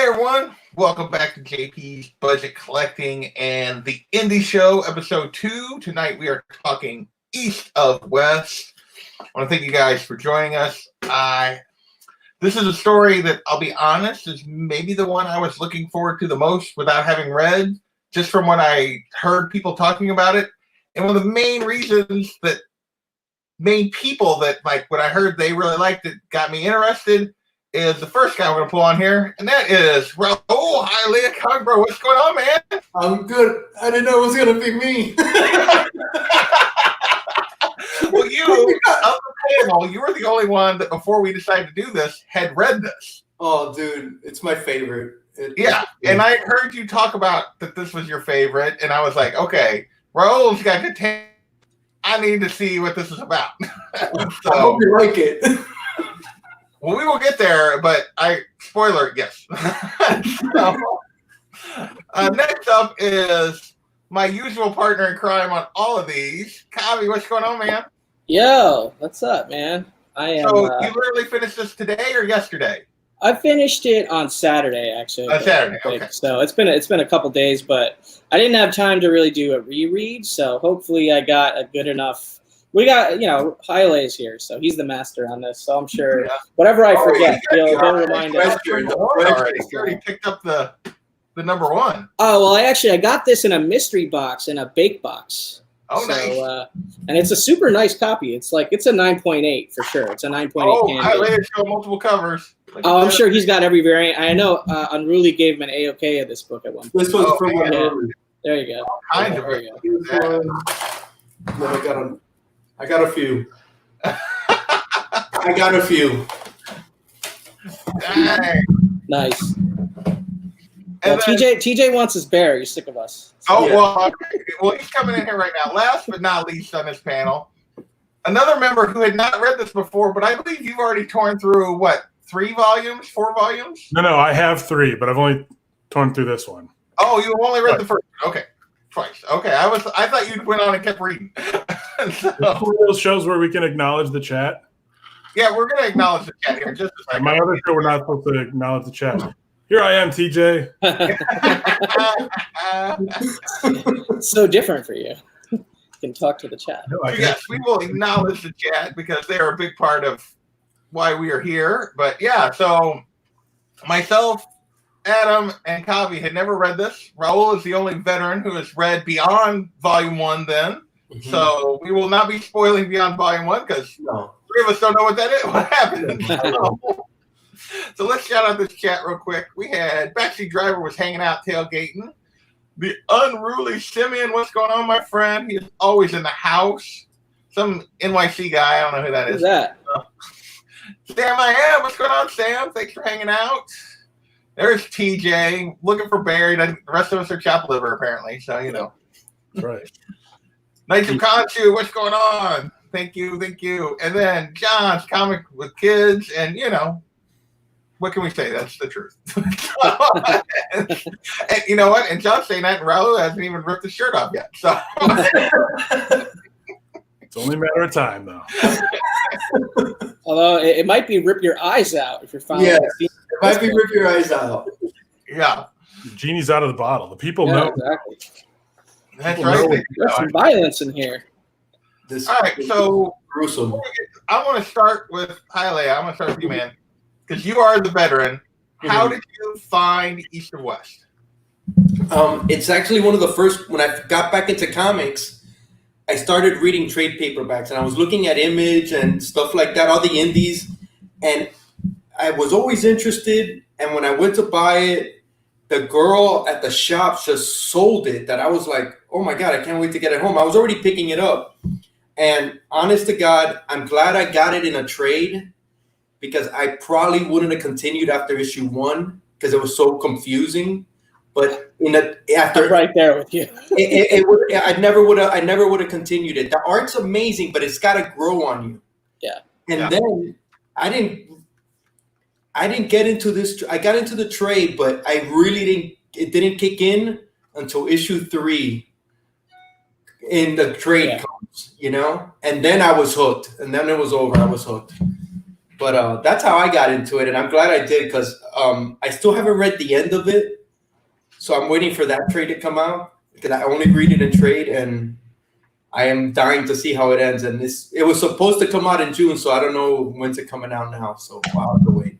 Hey everyone, welcome back to JP's Budget Collecting and the Indie Show, episode 2. Tonight we are talking East of West. I want to thank you guys for joining us. This is a story that, I'll be honest, is maybe the one I was looking forward to the most without having read, just from when I heard people talking about it. And one of the main reasons that people that, like, when I heard they really liked it, got me interested is the first guy we're going to pull on here, and that is Raul. Hi, Leah Congbro. What's going on, man? I'm good. I didn't know it was going to be me. Well, you, of the panel, you were the only one that, before we decided to do this, had read this. Oh, dude, it's my favorite. And I heard you talk about that this was your favorite, and I was like, okay, Raul's got good taste. I need to see what this is about. So, I hope you like it. Well, we will get there, but spoiler, yes. Next up is my usual partner in crime on all of these. Kavi, what's going on, man? Yo, what's up, man? So you literally finished this today or yesterday? I finished it on Saturday, actually. On Saturday, okay. So it's been a couple days, but I didn't have time to really do a reread. So hopefully, I got a good enough. We got, Highlay's here, so he's the master on this. So I'm sure whatever I forget, he'll remind us. You already picked up the number one. Oh, well, I got this in a mystery box, in a bake box. Oh, nice. And it's a super nice copy. It's a 9.8 for sure. It's a 9.8. Oh, Highlay's show multiple covers. I'm sure he's got every variant. I know Unruly gave him an A-OK of this book at one point. This was from Unruly. There you go. Kind of. I got a few. Dang. Nice. Well, TJ wants his bear. You're sick of us. So, well, he's coming in here right now. Last but not least on this panel, another member who had not read this before, but I believe you've already torn through, 4 volumes? No, I have 3, but I've only torn through this one. Oh, you only read the first one. Okay. Twice. Okay, I thought you went on and kept reading. One of those shows where we can acknowledge the chat. Yeah, we're going to acknowledge the chat here just a second. My other show, we're not supposed to acknowledge the chat. Here I am, TJ. So different for you. You can talk to the chat. No, yes, we will acknowledge the chat because they are a big part of why we are here. But yeah, so myself, Adam, and Kavi had never read this. Raul is the only veteran who has read beyond Volume 1 then. Mm-hmm. So we will not be spoiling beyond Volume 1 because 3 of us don't know what that is. What happened? So let's shout out this chat real quick. We had Backseat Driver was hanging out tailgating. The Unruly Simeon, what's going on, my friend? He is always in the house. Some NYC guy, I don't know who that is. Who's that? Sam I Am, what's going on, Sam? Thanks for hanging out. There's TJ looking for buried. The rest of us are chopped liver, apparently. So, That's right. Knights of Khonshu, what's going on? Thank you. And then John's comic with kids. And, what can we say? That's the truth. And you know what? And John's saying that, and Raul hasn't even ripped his shirt off yet. So it's only a matter of time, though. Although it might be rip your eyes out if you're following. Yeah, it might be rip your eyes out. Yeah. The genie's out of the bottle. The people know. Exactly. That's right. There's some violence in here. All right, so gruesome. I want to start with Haile. I'm going to start with you, man, because you are the veteran. How did you find East of West? It's actually one of the first, when I got back into comics, I started reading trade paperbacks, and I was looking at Image and stuff like that, all the indies, and I was always interested, and when I went to buy it, the girl at the shop just sold it, that I was like, oh my God, I can't wait to get it home. I was already picking it up, and honest to God, I'm glad I got it in a trade, because I probably wouldn't have continued after issue 1 because it was so confusing. But after I'm right there with you, I never would have continued it. The art's amazing, but it's got to grow on you. Yeah. And then I didn't get into this. I got into the trade, but I really didn't. It didn't kick in until issue 3. In the trade comes, and then I was hooked, and then it was over. I was hooked. But that's how I got into it, and I'm glad I did because I still haven't read the end of it, so I'm waiting for that trade to come out. Because I only read it in trade, and I am dying to see how it ends. And it was supposed to come out in June, so I don't know when's it coming out now. So I'll have to wait.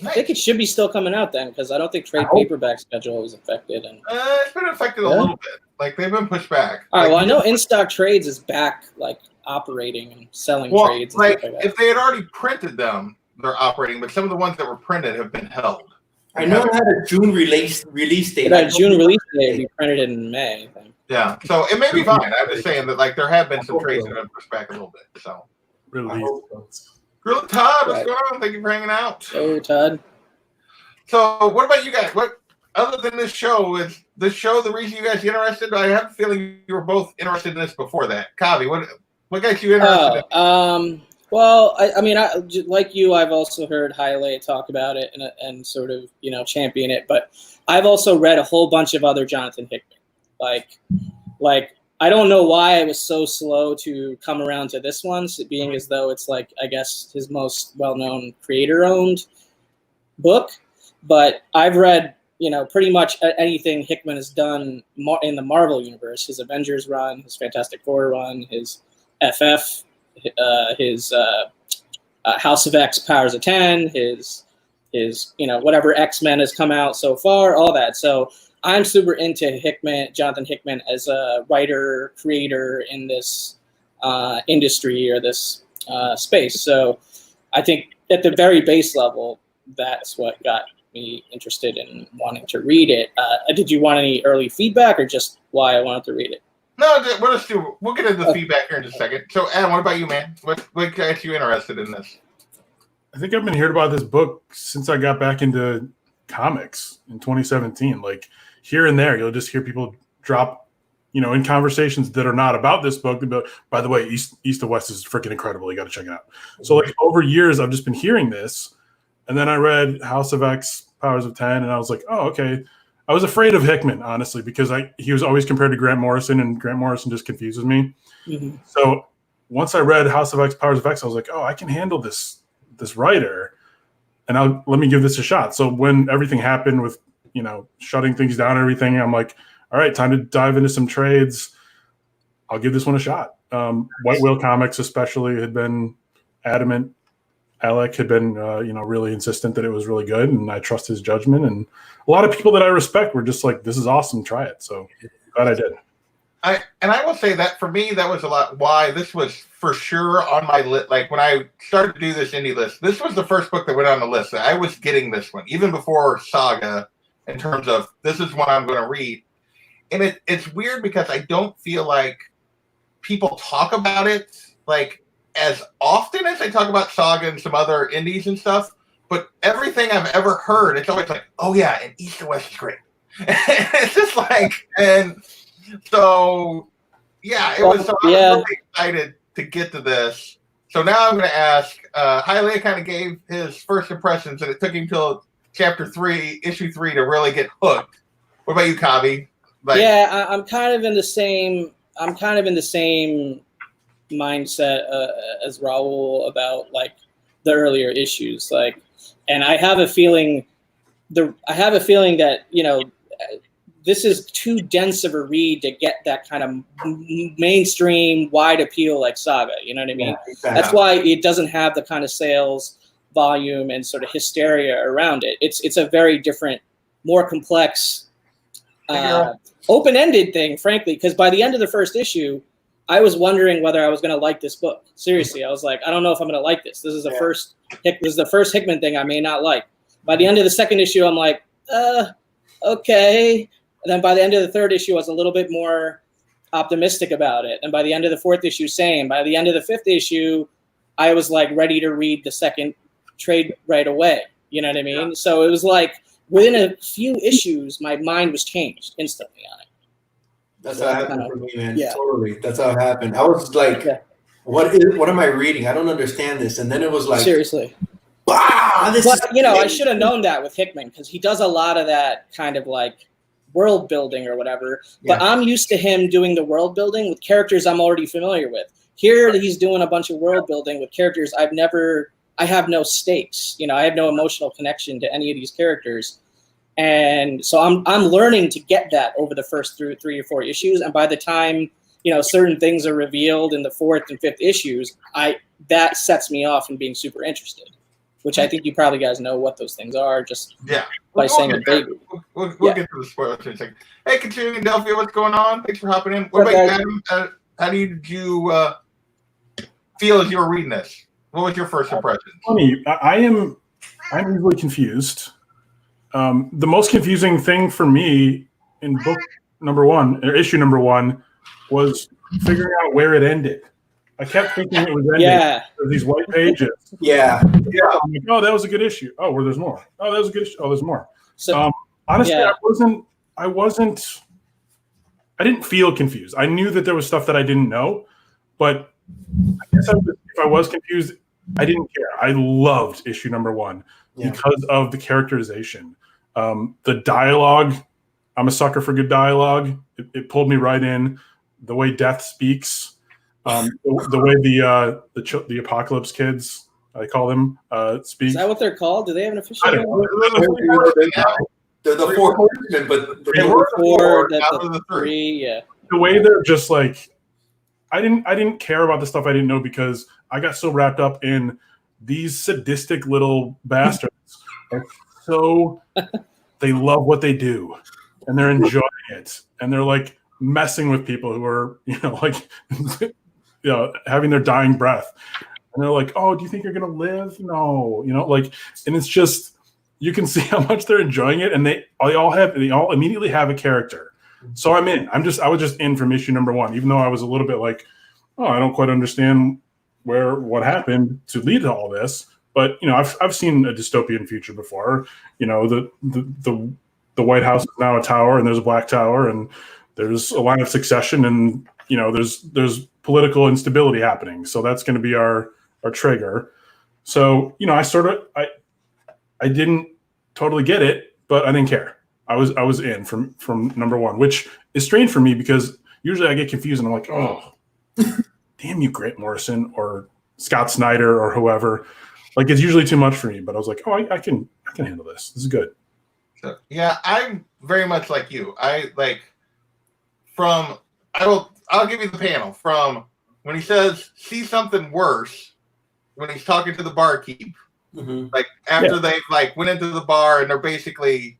I think it should be still coming out then, because I don't think trade paperback schedule was affected. And It's been affected a little bit. Like they've been pushed back. all right, Like, well, I know In Stock Trades is back, like operating and selling well, trades. And like stuff like that. if they had already printed them, they're operating. But some of the ones that were printed have been held. I know it had a June release date. That June release date, we printed it in May, I think. Yeah, so it may be fine. I'm just saying that like there have been some trades that have been pushed back a little bit. So, Really. Gorilla Todd, what's Right. going on? Thank you for hanging out. Oh, Todd. So, what about you guys? What other than this show is the reason you guys get interested? I have a feeling you were both interested in this before that. Kavi, what got you interested? Well, I mean, like you, I've also heard Haile talk about it and sort of, champion it. But I've also read a whole bunch of other Jonathan Hickman. Like I don't know why I was so slow to come around to this one, being as though it's like, I guess, his most well-known creator-owned book. But I've read, pretty much anything Hickman has done in the Marvel universe, his Avengers run, his Fantastic Four run, his FF, his House of X, Powers of 10, his whatever X-Men has come out so far, all that. So I'm super into Jonathan Hickman as a writer, creator in this industry or this space. So I think at the very base level, that's what got me interested in wanting to read it. Did you want any early feedback or just why I wanted to read it? No, we'll get into the feedback here in just a second. So, Adam, what about you, man? What got you interested in this? I think I've been hearing about this book since I got back into comics in 2017. Like here and there, you'll just hear people drop, in conversations that are not about this book. But by the way, East to West is freaking incredible. You got to check it out. So like over years, I've just been hearing this. And then I read House of X, Powers of 10, and I was like, oh, okay. I was afraid of Hickman, honestly, because he was always compared to Grant Morrison, and Grant Morrison just confuses me. Mm-hmm. So once I read House of X, Powers of X, I was like, oh, I can handle this writer, and let me give this a shot. So when everything happened with, shutting things down and everything, I'm like, all right, time to dive into some trades. I'll give this one a shot. White Whale Comics especially had been adamant. Alec had been, really insistent that it was really good, and I trust his judgment. And a lot of people that I respect were just like, "This is awesome, try it." So glad I did. I will say that for me, that was a lot. Why this was for sure on my list. Like when I started to do this indie list, this was the first book that went on the list. I was getting this one even before Saga, in terms of this is what I'm going to read. And it's weird because I don't feel like people talk about it like as often as they talk about Saga and some other indies and stuff, but everything I've ever heard, it's always like, oh yeah, and East to West is great. It's just like, and so yeah, I was really excited to get to this. So now I'm going to ask, Haile kind of gave his first impressions, and it took him till chapter 3, issue 3 to really get hooked. What about you, Kavi? I'm kind of in the same mindset as Raul about like the earlier issues, like, and I have a feeling that this is too dense of a read to get that kind of mainstream wide appeal like Saga. You know what I mean? Yeah, exactly. That's why it doesn't have the kind of sales volume and sort of hysteria around it. It's a very different, more complex, open-ended thing, frankly. Because by the end of the first issue, I was wondering whether I was going to like this book. Seriously, I was like, I don't know if I'm going to like this. This is the first Hickman thing I may not like. By the end of the second issue, I'm like, okay. And then by the end of the third issue, I was a little bit more optimistic about it. And by the end of the fourth issue, same. By the end of the fifth issue, I was like ready to read the second trade right away. You know what I mean? Yeah. So it was like within a few issues, my mind was changed instantly on it. That's how it happened for me, man. Yeah. Totally. That's how it happened. I was like, what am I reading? I don't understand this. And then it was like, seriously. Wow, I should have known that with Hickman because he does a lot of that kind of like world building or whatever. Yeah. But I'm used to him doing the world building with characters I'm already familiar with. Here he's doing a bunch of world building with characters I have no stakes. I have no emotional connection to any of these characters. And so I'm learning to get that over the first 3 or 4 issues. And by the time, certain things are revealed in the 4th and 5th issues, that sets me off from being super interested, which I think you probably guys know what those things are just by saying a baby. We'll get to the spoilers in a second. Hey, Katrina Delphia, what's going on? Thanks for hopping in. What about you, Adam? How did you feel as you were reading this? What was your first impression? Funny, I'm easily confused. The most confusing thing for me in book number 1, or issue number 1, was figuring out where it ended. I kept thinking it was ending. Yeah. These white pages. Yeah. I'm like, oh, that was a good issue. Oh, where there's more. Oh, that was a good issue. Oh, there's more. So honestly, I didn't feel confused. I knew that there was stuff that I didn't know, but I guess if I was confused, I didn't care. I loved issue number 1 because of the characterization. The dialogue, I'm a sucker for good dialogue. It pulled me right in. The way Death speaks, the way the Apocalypse kids, I call them, speak. Is that what they're called? Do they have an official name? They're the 4 horsemen, but They were 4, the 3, yeah. The way they're just like, I didn't care about the stuff I didn't know because I got so wrapped up in these sadistic little bastards. They love what they do, and they're enjoying it, and they're like messing with people who are, having their dying breath, and they're like, "Oh, do you think you're gonna live?" No, and it's just you can see how much they're enjoying it, and they all immediately have a character. So I'm in. I was just in from issue number 1, even though I was a little bit like, oh, I don't quite understand what happened to lead to all this. But I've seen a dystopian future before. The White House is now a tower, and there's a black tower, and there's a line of succession, and there's political instability happening. So that's going to be our trigger. So I didn't totally get it, but I didn't care. I was in from number 1, which is strange for me because usually I get confused and I'm like, oh, damn you, Grant Morrison or Scott Snyder or whoever. Like it's usually too much for me, but I was like, oh, I can handle this. This is good. So, yeah, I'm very much like you. I'll give you the panel from when he says see something worse when he's talking to the barkeep. Mm-hmm. Like after they went into the bar and they're basically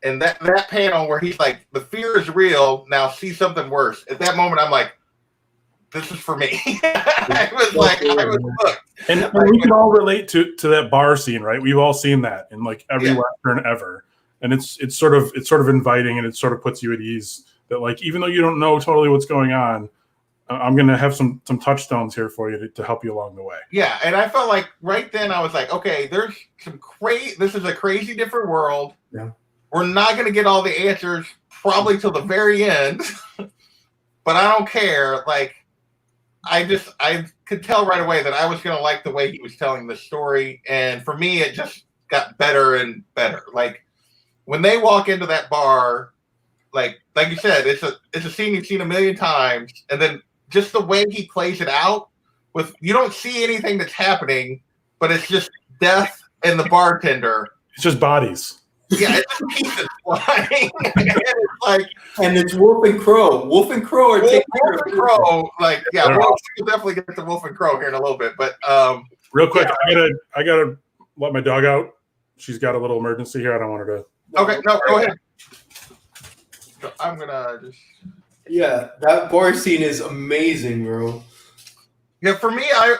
and that panel where he's like, the fear is real, now see something worse. At that moment I'm like, this is for me. I was hooked. And we can all relate to that bar scene, right? We've all seen that in like every Western ever. And it's sort of inviting, and it sort of puts you at ease that like, even though you don't know totally what's going on, I'm going to have some touchstones here for you to help you along the way. Yeah. And I felt like right then I was like, okay, there's some this is a crazy different world. Yeah. We're not going to get all the answers probably till the very end, but I don't care. Like, I could tell right away that I was going to like the way he was telling the story. And for me, it just got better and better. Like when they walk into that bar, like you said, it's a scene you've seen a million times. And then just the way he plays it out with, you don't see anything that's happening, but it's just Death and the bartender. It's just bodies. Yeah, it's just pieces flying. And it's Wolf and Crow. Wolf and Crow are taking Wolf and Crow. We'll definitely get to Wolf and Crow here in a little bit. But real quick, I gotta let my dog out. She's got a little emergency here. I don't want her to. Okay, no, go ahead. So I'm gonna just. Yeah, that bar scene is amazing, bro. Yeah, for me, I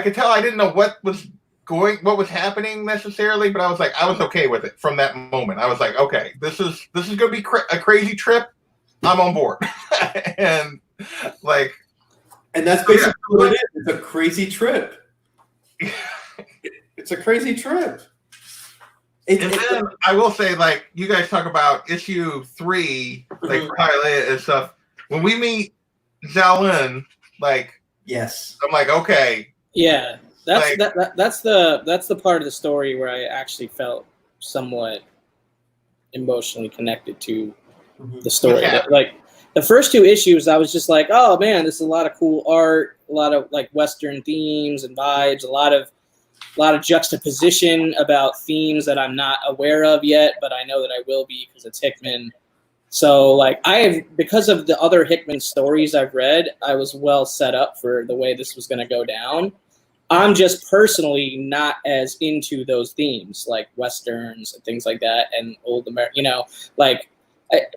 could tell I didn't know what was happening necessarily, but I was okay with it from that moment. I was like, okay, this is gonna be a crazy trip. I'm on board, and that's basically what it is. It's a crazy trip. It's a crazy trip. And then I will say, you guys talk about issue 3, pilot and stuff. When we meet Xiaolin, yes, I'm like, okay, yeah. That's the part of the story where I actually felt somewhat emotionally connected to the story. Yeah. the first 2 issues, I was just like, oh man, this is a lot of cool art, a lot of like Western themes and vibes, a lot of juxtaposition about themes that I'm not aware of yet, but I know that I will be because it's Hickman. So like because of the other Hickman stories I've read, I was well set up for the way this was going to go down. I'm just personally not as into those themes like Westerns and things like that and old American,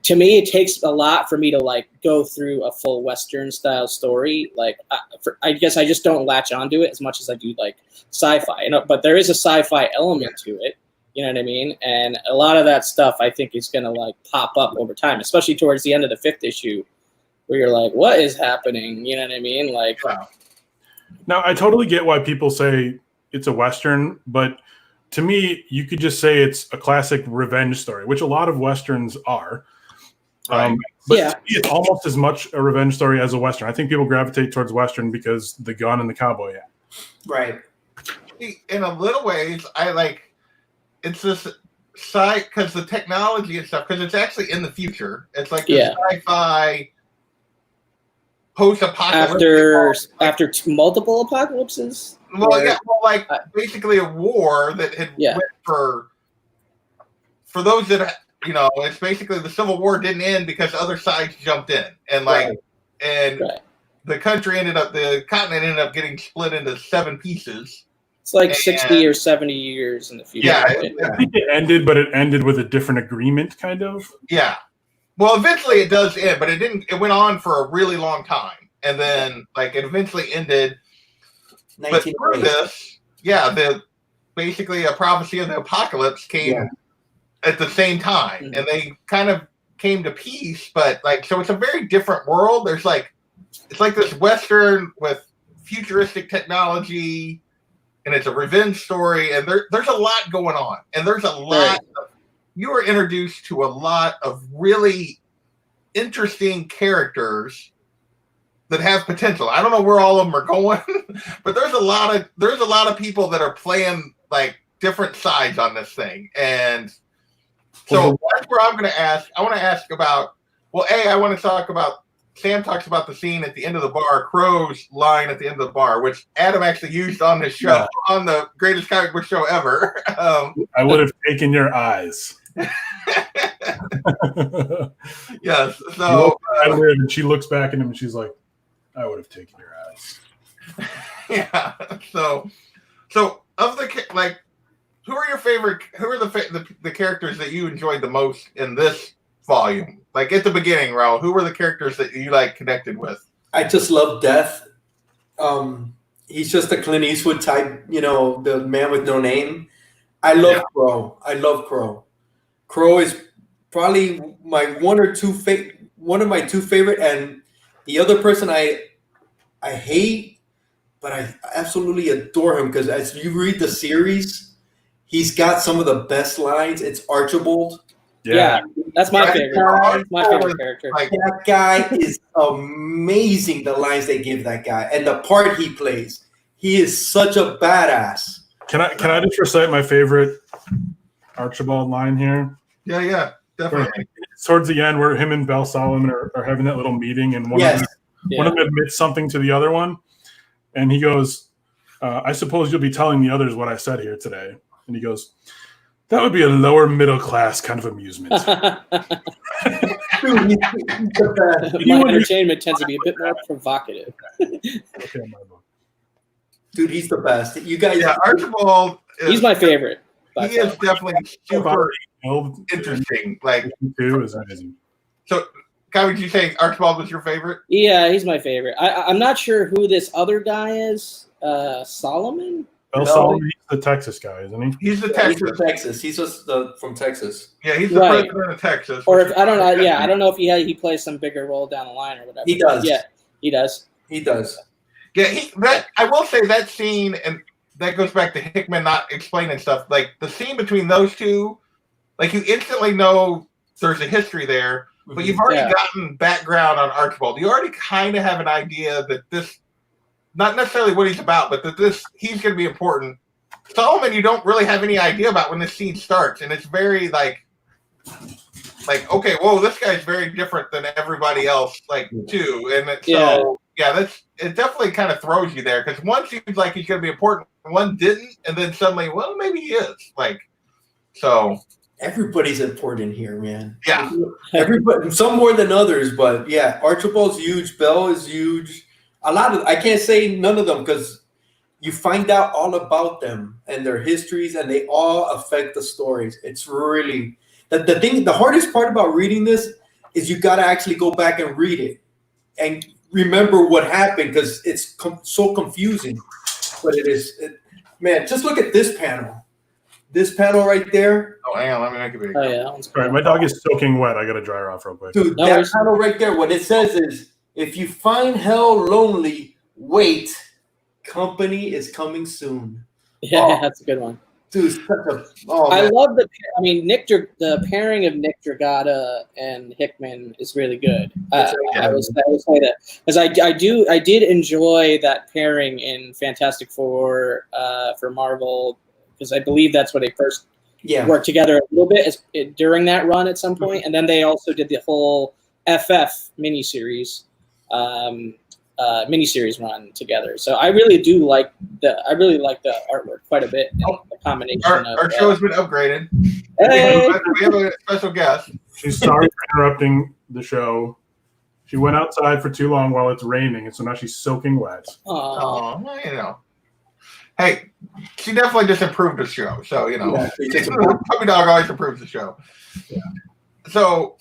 to me, it takes a lot for me to like go through a full Western style story. Like, I guess I just don't latch onto it as much as I do like sci-fi. But there is a sci-fi element to it. You know what I mean? And a lot of that stuff I think is going to like pop up over time, especially towards the end of the 5th issue, where you're like, what is happening? You know what I mean? Like, now I totally get why people say it's a Western, but to me, you could just say it's a classic revenge story, which a lot of Westerns are. Right. But to me, it's almost as much a revenge story as a Western. I think people gravitate towards Western because the gun and the cowboy hat. Right. In a little ways, I like it's this sci because the technology and stuff, because it's actually in the future. It's like the sci-fi post-apocalyptic after multiple apocalypses. Basically a war that had went for those that it's basically the Civil War didn't end because other sides jumped in and the continent ended up getting split into 7 pieces. It's like 60 or 70 years in the future. Yeah, I think it ended, but it ended with a different agreement, kind of. Yeah. Well, eventually it does end, but it didn't. It went on for a really long time, and then it eventually ended. But through this, basically a prophecy of the apocalypse came at the same time, and they kind of came to peace. But so it's a very different world. There's it's like this Western with futuristic technology. And it's a revenge story, and there's a lot going on. And there's a lot you are introduced to a lot of really interesting characters that have potential. I don't know where all of them are going, but there's a lot of people that are playing different sides on this thing. And so that's where I'm going to ask. I want to ask about, I want to talk about, Sam talks about the scene at the end of the bar, Crow's line at the end of the bar, which Adam actually used on this show, on the greatest comic book show ever. I would have taken your eyes. Yes. So and she looks back at him and she's like, I would have taken your eyes. Yeah. So of the who are your favorite? Who are the characters that you enjoyed the most in this volume? At the beginning, Raul, who were the characters that you connected with? I just love Death. He's just a Clint Eastwood type, the man with no name. I love Crow. I love Crow. Crow is probably one of my 2 favorite, and the other person I hate, but I absolutely adore him because as you read the series, he's got some of the best lines. It's Archibald. Yeah, that's my favorite. That's my favorite character. That guy is amazing, the lines they give that guy and the part he plays. He is such a badass. Can I just recite my favorite Archibald line here? Yeah, definitely. Towards the end where him and Belle Solomon are having that little meeting and one of them admits something to the other one. And he goes, I suppose you'll be telling the others what I said here today. And he goes, that would be a lower middle class kind of amusement. My entertainment tends to be a bit more provocative. Dude, he's the best. You guys, Archibald. He's my favorite. He is definitely super interesting. Too is amazing. So, Kai, would you say Archibald was your favorite? Yeah, he's my favorite. I'm not sure who this other guy is. Solomon. Solomon, he's the Texas guy, isn't he? He's the Texas. He's from Texas. He's just from Texas. Yeah, he's the president of Texas. Or if I don't know. Yeah, I don't know if he plays some bigger role down the line or whatever. He does. Yeah, he does. He does. Yeah, I will say that scene, and that goes back to Hickman not explaining stuff. The scene between those two, you instantly know there's a history there, but you've already gotten background on Archibald. You already kind of have an idea that this, not necessarily what he's about, but that he's going to be important. Solomon, you don't really have any idea about when this scene starts, and it's very like, okay, whoa, this guy's very different than everybody else, like, too. And it definitely kind of throws you there because one seems like he's going to be important, one didn't, and then suddenly, well, maybe he is. Like, so. Everybody's important here, man. Yeah. Everybody, some more than others, but yeah, Archibald's huge. Bell is huge. I can't say none of them because you find out all about them and their histories, and they all affect the stories. It's really the hardest part about reading this is you got to actually go back and read it and remember what happened because it's so confusing. But man, just look at this panel. This panel right there. Oh, hang on. Let me make it big. Oh yeah, that one's cool. All right, my dog is soaking wet. I got to dry her off real quick. Dude, No that worries. panel right there, what it says is, if you find hell lonely, wait. Company is coming soon. Yeah, that's a good one. Dude, I man. love the pairing of Nick Dragata and Hickman is really good. I would say that because I did enjoy that pairing in Fantastic Four for Marvel because I believe that's where they first worked together a little bit during that run at some point, and then they also did the whole FF miniseries run together. So I really do like the artwork quite a bit. And the combination Our show has been upgraded. Hey! We have a special guest. She's sorry for interrupting the show. She went outside for too long while it's raining, and so now she's soaking wet. Aw. Oh, you know. Hey, she definitely just improved the show. So, you know, Puppy Dog always improves the show. Yeah. So,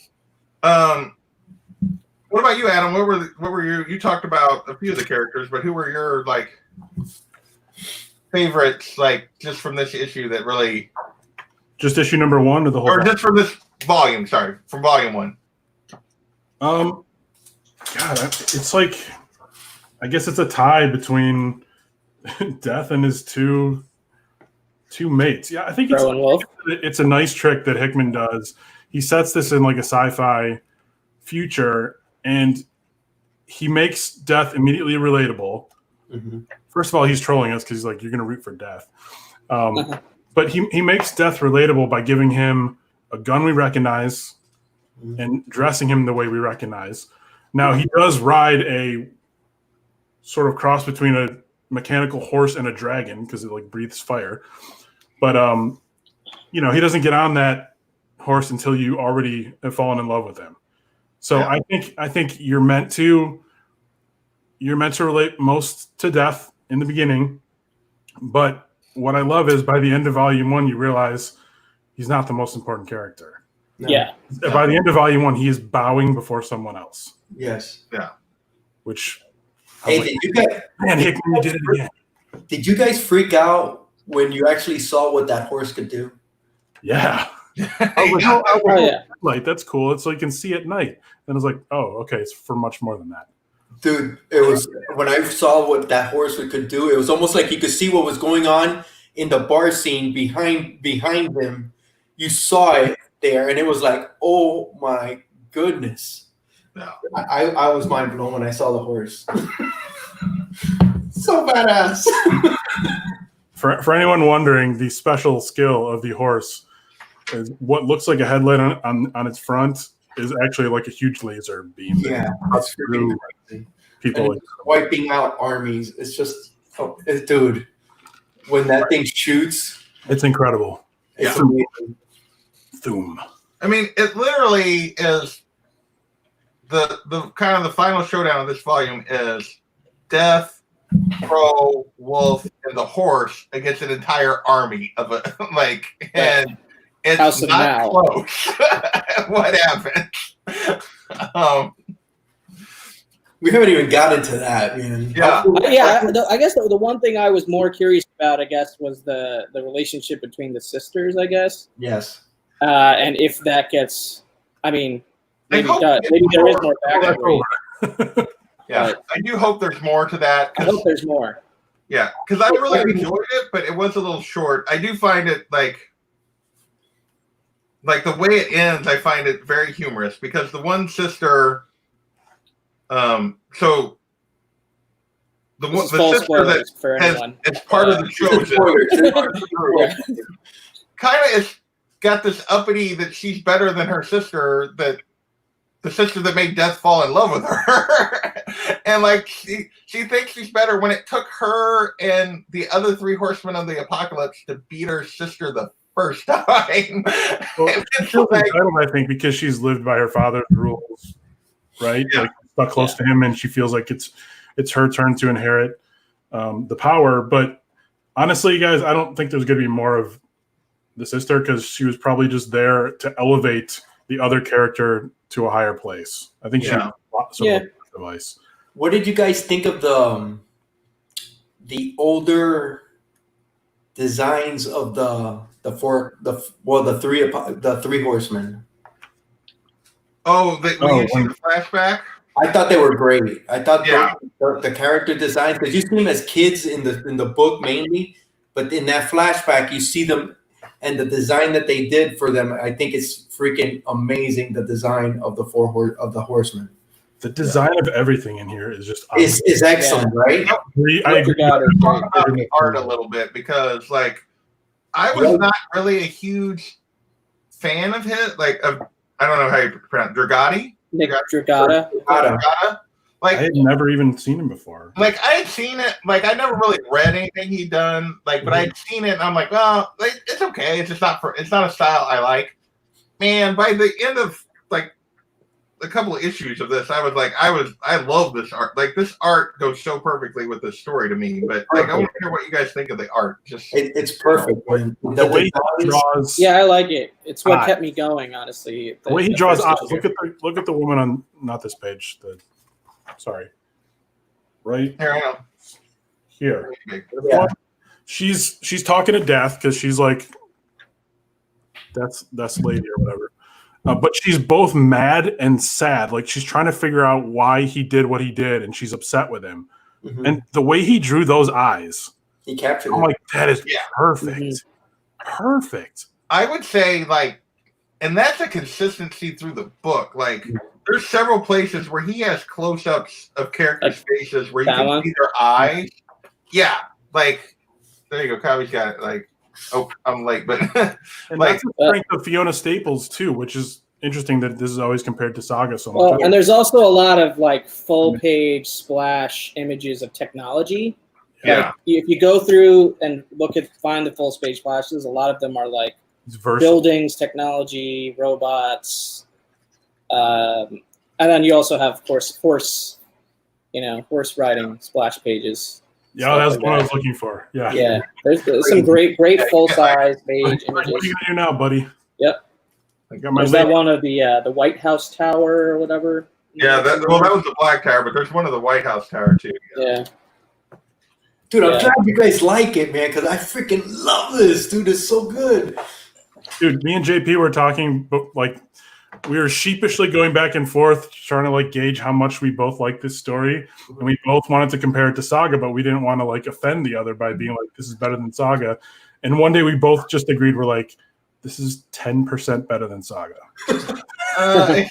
what about you, Adam? What were you talked about a few of the characters, but who were your like favorites, like just from this issue that really Just issue number 1 or the whole or volume? just from this volume, sorry, from volume 1. God, it's like I guess it's a tie between Death and his two mates. Yeah, I think it's a nice trick that Hickman does. He sets this in like a sci-fi future, and he makes Death immediately relatable. Mm-hmm. First of all, he's trolling us because he's like, you're going to root for Death. But he makes Death relatable by giving him a gun we recognize and dressing him the way we recognize. Now, he does ride a sort of cross between a mechanical horse and a dragon because it like breathes fire. But, he doesn't get on that horse until you already have fallen in love with him. So yeah. I think you're meant to relate most to Death in the beginning, but what I love is by the end of volume 1, you realize he's not the most important character. No. Yeah. By the end of volume 1, he is bowing before someone else. Yes. Yeah. Which, Hey, man, Hickman, you did it again. Did you guys freak out when you actually saw what that horse could do? Yeah. Light, that's cool. It's so you can see at night. And I was like, oh, okay, it's for much more than that. Dude, it was when I saw what that horse could do, it was almost like you could see what was going on in the bar scene behind him. You saw it there, and it was like, oh my goodness. Yeah. I was mind blown when I saw the horse. So badass. For anyone wondering, the special skill of the horse is what looks like a headlight on its front is actually like a huge laser beam. Yeah, that's freaking crazy. People wiping out armies. It's just, dude, when that thing shoots, it's incredible. It's amazing. Thoom. I mean, it literally is the kind of the final showdown of this volume is Death, Crow, Wolf, and the horse against an entire army of and it's House of not Mal. close. What happened? We haven't even got into that, man. Yeah. I guess the one thing I was more curious about, was the relationship between the sisters, I guess. Yes. And if that gets, maybe there is more backstory. Yeah, I do hope there's more to that. I hope there's more. Yeah, because I really enjoyed it, but it was a little short. I do find it like the way it ends, I find it very humorous because the one sister, the sister that for anyone. is part of the chosen, kind of is got this uppity that she's better than her sister, that the sister that made Death fall in love with her. And like she thinks she's better when it took her and the other 3 horsemen of the apocalypse to beat her sister the first time. Well, she feels entitled, I think, because she's lived by her father's rules, right? Yeah. Like stuck close to him, and she feels like it's her turn to inherit the power. But honestly, guys, I don't think there's going to be more of the sister, because she was probably just there to elevate the other character to a higher place. I think she was sort of a device. What did you guys think of the older designs of the three horsemen? Oh, we see the flashback. I thought they were great. I thought the character designs, because you see them as kids in the book mainly, but in that flashback you see them, and the design that they did for them, I think it's freaking amazing. The design of the horsemen. The design of everything in here is just is excellent, right? I agree. Talk about the art a little bit, because like I was not really a huge fan of his. Like I don't know how you pronounce Dragati. Nick Dragata. Like I had never even seen him before. Like I had seen it. Like I never really read anything he'd done. Like, but I had seen it, and I'm like, well, like, it's okay. It's just not it's not a style I like. Man, by the end of like a couple of issues of this, I was like, I love this art. Like this art goes so perfectly with this story to me. But like, I want to hear what you guys think of the art. Just it's perfect. The way he draws, I like it. It's what kept me going, honestly. The way he draws eyes. Look at the woman on not this page. Sorry, right here. Yeah. She's talking to Death, because she's like, that's lady or whatever. But she's both mad and sad. Like she's trying to figure out why he did what he did, and she's upset with him. Mm-hmm. And the way he drew those eyes, he captured. I'm like, that is perfect. Mm-hmm. Perfect. I would say like, and that's a consistency through the book. Like there's several places where he has close-ups of characters' faces where you can see their eyes. Yeah, like there you go. Kylie's got it. Like, oh, I'm late, but and like, that's the strength of Fiona Staples too, which is interesting that this is always compared to Saga so much. Well, and there's also a lot of like full-page splash images of technology. Yeah. Like, if you go through and find the full-page splashes, a lot of them are like buildings, technology, robots. And then you also have, of course, horse riding splash pages. Yeah, that's what I was looking for. Yeah. Yeah. There's some great full-size page images. What are you gonna do now, buddy? Yep. I got my there's that one of the White House Tower or whatever. Yeah, that was the Black Tower, but there's one of the White House Tower too. Yeah. Dude, I'm glad you guys like it, man, because I freaking love this. Dude, it's so good. Dude, me and JP were talking, but like we were sheepishly going back and forth, trying to like gauge how much we both like this story, and we both wanted to compare it to Saga, but we didn't want to like offend the other by being like, "This is better than Saga." And one day we both just agreed, we're like, "This is 10% better than Saga." Well, I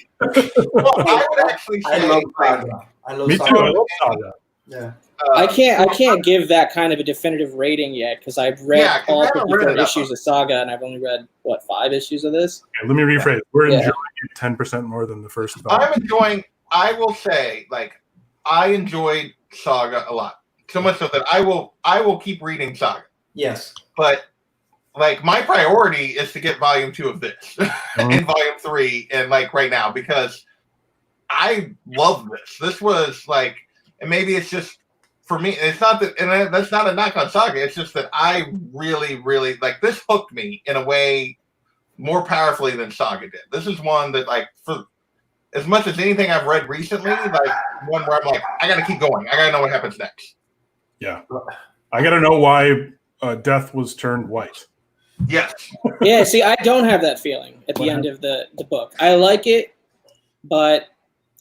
would actually say, I love Saga. Me too. I love Saga. Yeah. I can't give that kind of a definitive rating yet, because I've read all 54 issues of Saga, and I've only read 5 issues of this. Okay, let me rephrase. We're enjoying it 10% more than the first volume. I will say, like, I enjoyed Saga a lot, so much so that I will keep reading Saga. Yes, but like my priority is to get volume 2 of this and volume 3, and like right now, because I love this. This was like. And maybe it's just for me. It's not that, and that's not a knock on Saga. It's just that I really, really like this. Hooked me in a way more powerfully than Saga did. This is one that, like, for as much as anything I've read recently, like one where I'm like, I got to keep going. I got to know what happens next. Yeah, I got to know why Death was turned white. Yes. Yeah. See, I don't have that feeling at the end of the book. I like it, but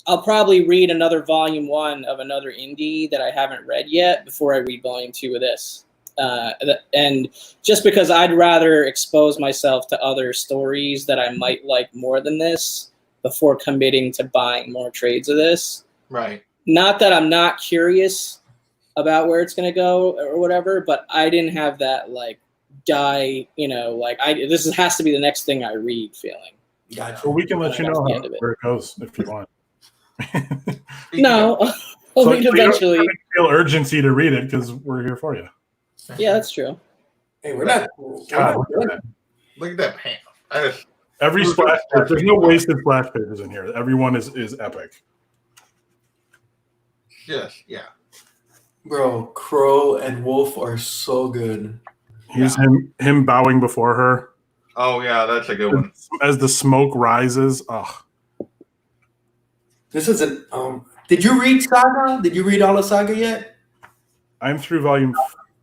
I'll probably read another volume 1 of another indie that I haven't read yet before I read volume 2 of this. And just because I'd rather expose myself to other stories that I might like more than this before committing to buying more trades of this. Right. Not that I'm not curious about where it's going to go or whatever, but I didn't have that like die, has to be the next thing I read feeling. Gotcha. So we can let you know That's the end of it. where it goes if you want. No, I'll So read you don't eventually. feel urgency to read it because we're here for you. Yeah, that's true. Hey, we're not God, look at that. Look at that pan. Every splash page, there's no wasted splash pages in here. Everyone is epic. Just yeah. Bro, Crow and Wolf are so good. Here's him bowing before her Oh yeah, that's a good one. as the smoke rises. Oh, This isn't. Did you read Saga? Did you read all of Saga yet? I'm through volume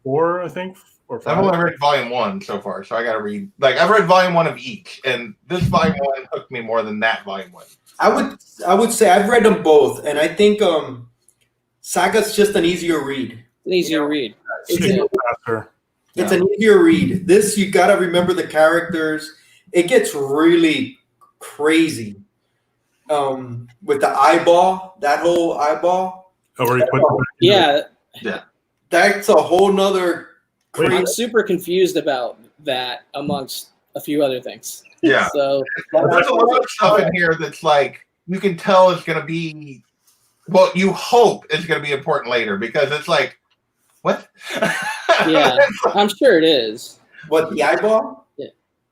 4, I think, or I've 5. only read volume 1 so far, so I got to read. Like I've read volume 1 of each, and this volume 1 hooked me more than that volume 1. I would say I've read them both, and I think Saga's just an easier read. It's an easier read. Faster. It's an easier read. This, you got to remember the characters. It gets really crazy with the eyeball, that whole eyeball. Oh, where he put it back into Yeah, That's a whole nother. Wait. I'm super confused about that amongst a few other things. Yeah. So There's a lot of stuff in here that's like you can tell is going to be, well, you hope it's going to be important later because it's like, what? yeah, I'm sure it is. What, the eyeball?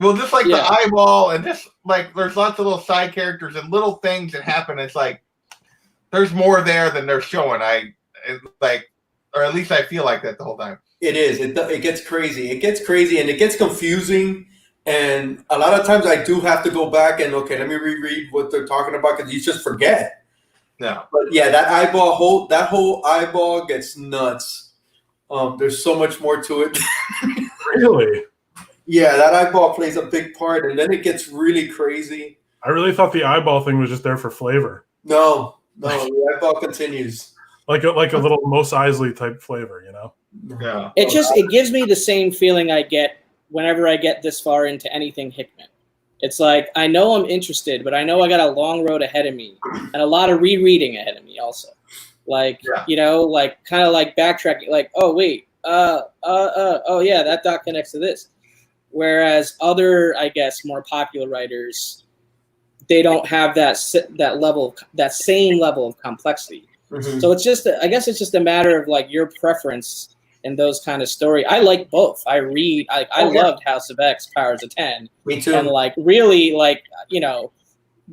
Well, just like Yeah. the eyeball, and just like there's lots of little side characters and little things that happen. It's like there's more there than they're showing. Or at least I feel like that the whole time. It is. It gets crazy. It gets crazy and it gets confusing. And a lot of times I do have to go back and, okay, let me reread what they're talking about because you just forget. No. But yeah, that whole eyeball gets nuts. There's so much more to it. Really? Yeah, that eyeball plays a big part, and then it gets really crazy. I really thought the eyeball thing was just there for flavor, No, the eyeball continues. like a little Mos Eisley type flavor, you know? Yeah. It gives me the same feeling I get whenever I get this far into anything Hickman. It's like I know I'm interested, but I know I got a long road ahead of me and a lot of rereading ahead of me also. Like kind of like backtracking, like, oh wait, oh yeah, that dot connects to this. Whereas other, I guess, more popular writers, they don't have that same level of complexity. Mhm. So it's just, I guess, it's just a matter of like your preference in those kind of story. I like both. I loved House of X, Powers of 10, Me too. and like really like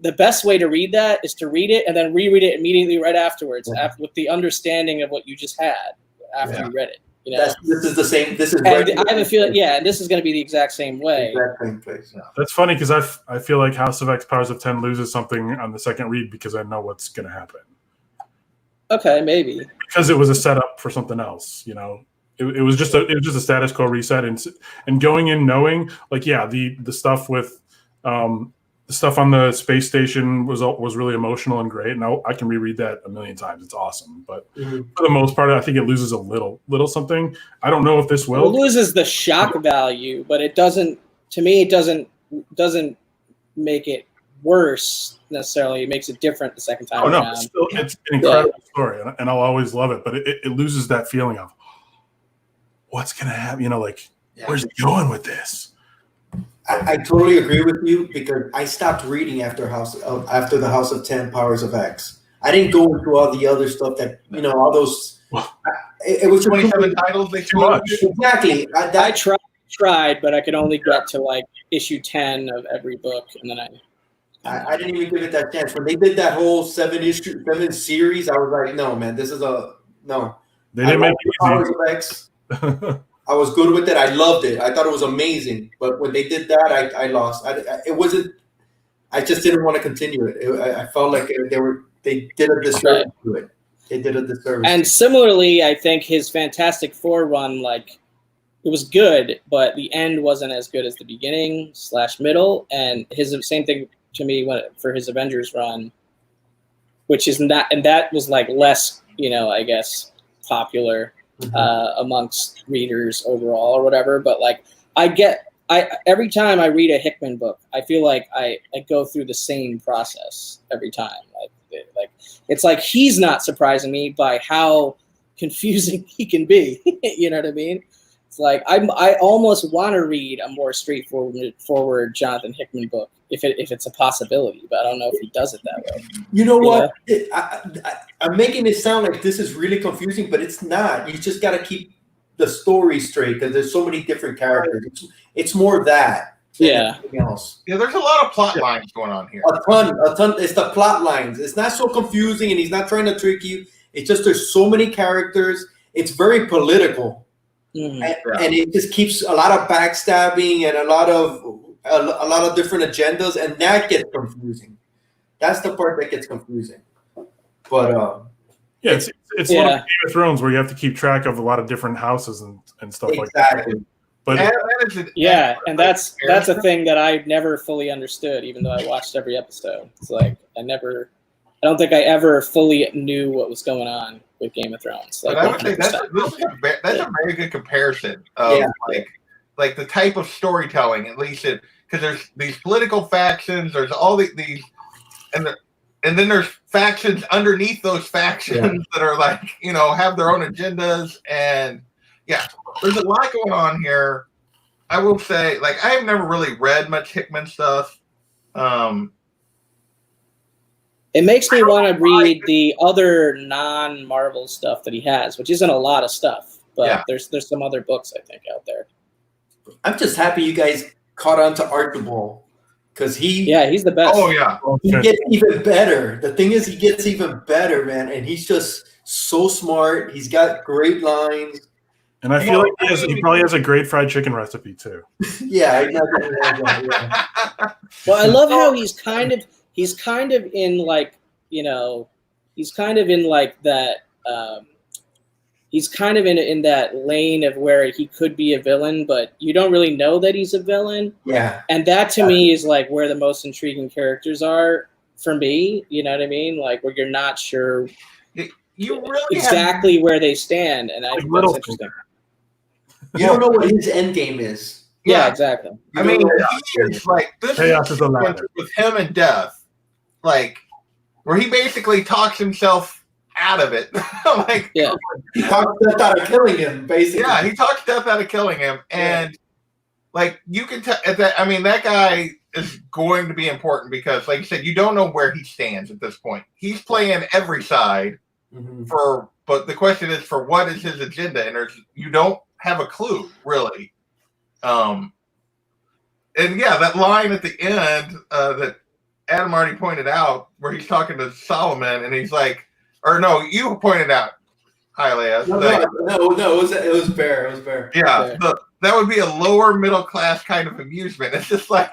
the best way to read that is to read it and then reread it immediately right afterwards, with the understanding of what you just had after you read it. This is the same. This is. And I have a feeling, this is going to be the exact same way. Exact same place. Yeah. That's funny because I feel like House of X, Powers of 10 loses something on the second read because I know what's going to happen. Okay, maybe. Because it was a setup for something else, you know. It was just a status quo reset, and going in knowing like the stuff with the stuff on the space station was really emotional and great, and I can reread that a million times. It's awesome, but for the most part, I think it loses a little something. I don't know if this will. It loses the shock value, but it doesn't. To me, it doesn't make it worse necessarily. It makes it different the second time around. It's an incredible story, and I'll always love it. But it loses that feeling of what's gonna happen. You know, like where's it going with this? I totally agree with you because I stopped reading after the House of 10 Powers of X. I didn't go into all the other stuff that all those. It was 27 titles. They Too much. Exactly. I tried, but I could only get to like issue 10 of every book, and then I didn't even give it that chance. When they did that whole 7 series, I was like, no, man, this is no. They didn't make it Powers of X. I was good with it. I loved it. I thought it was amazing. But when they did that, I lost. It wasn't. I just didn't want to continue it. I felt like they did a disservice to it. They did a disservice. And similarly, I think his Fantastic Four run, like, it was good, but the end wasn't as good as the beginning / middle. And his same thing to me for his Avengers run, which is not, and that was like less, I guess, popular amongst readers overall or whatever. But like, every time I read a Hickman book, I feel like I go through the same process every time. Like it's like he's not surprising me by how confusing he can be. You know what I mean? It's like I almost want to read a more straightforward Jonathan Hickman book if it's a possibility, but I don't know if he does it that way. You know what? I'm making it sound like this is really confusing, but it's not. You just got to keep the story straight because there's so many different characters. It's more that than anything else. Yeah, there's a lot of plot lines going on here. A ton. It's the plot lines. It's not so confusing, and he's not trying to trick you. It's just there's so many characters. It's very political, and it just keeps a lot of backstabbing and a lot of different agendas, and that gets confusing. That's the part that gets confusing. But it's like Game of Thrones where you have to keep track of a lot of different houses and stuff like that. But and that's a thing that I never fully understood, even though I watched every episode. It's like I don't think I ever fully knew what was going on with Game of Thrones. Like, but I would say that's a very good comparison of like the type of storytelling, at least because there's these political factions, there's all these, and then there's factions underneath those factions that are like, have their own agendas, and there's a lot going on here. I will say, like, I have never really read much Hickman stuff. It makes me want to read the other non-Marvel stuff that he has, which isn't a lot of stuff, but there's some other books I think out there. I'm just happy you guys caught on to Archibald because he's the best. Oh yeah, he gets even better. The thing is, he gets even better, man, and he's just so smart. He's got great lines, and I feel like he probably has a great fried chicken recipe too. Yeah. Well, I love how he's kind of in like, he's kind of in like that. He's kind of in that lane of where he could be a villain, but you don't really know that he's a villain. Yeah. And that to me is like where the most intriguing characters are for me. You know what I mean? Like where you're not sure exactly where they stand. And I think that's interesting. You don't know what his end game is. Yeah, exactly. I mean, it's like this Chaos is allowed. With him and Death, like where he basically talks himself out of it. He talks Death out of killing him, basically. Yeah, he talks Death out of killing him, and like you can tell that. I mean, that guy is going to be important because, like you said, you don't know where he stands at this point. He's playing every side but the question is, for what is his agenda? And you don't have a clue, really. And that line at the end that Adam already pointed out, where he's talking to Solomon, and he's like, or no, you pointed out, hi, Leia. No, it was Bear. It was Bear. Yeah, that would be a lower middle class kind of amusement. It's just like,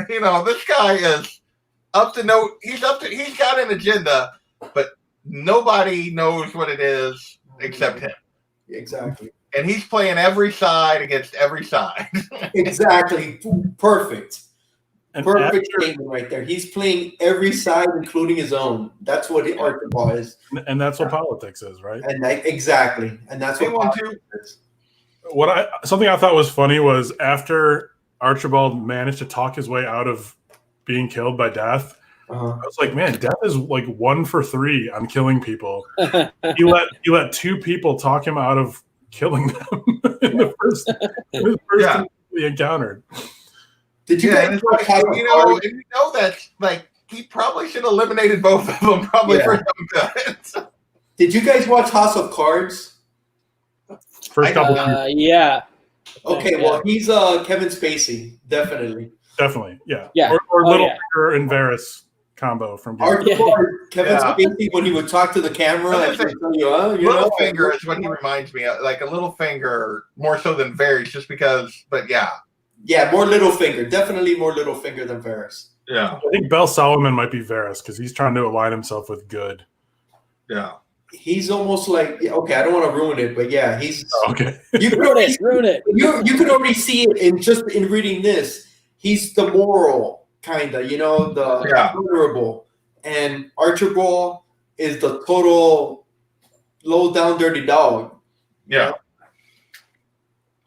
this guy is he's got an agenda, but nobody knows what it is except him. Exactly. And he's playing every side against every side. Exactly. Perfect. Perfect statement right there. He's playing every side, including his own. That's what Archibald is. And that's what politics is, right? And exactly. And that's what politics is. Something I thought was funny was after Archibald managed to talk his way out of being killed by Death, I was like, man, Death is like 1 for 3 on killing people. He let 2 people talk him out of killing them in the first time we encountered. Did you guys that like he probably should have eliminated both of them for some good. Did you guys watch House of Cards? First couple yeah. Okay, well he's Kevin Spacey, definitely. Definitely, yeah. Yeah. Or Littlefinger and Varys combo from Game of Thrones. Kevin Spacey when he would talk to the camera and tell you, Littlefinger is what he reminds me of, like a Littlefinger more so than Varys, just because. But yeah, more Littlefinger, definitely more Littlefinger than Varys. Yeah, I think Bell Solomon might be Varys because he's trying to align himself with good. Yeah, he's almost like I don't want to ruin it, but he's okay. You can ruin it. You can already see it in reading this. He's the moral kind of, the vulnerable, and Archibald is the total low down dirty dog. Yeah,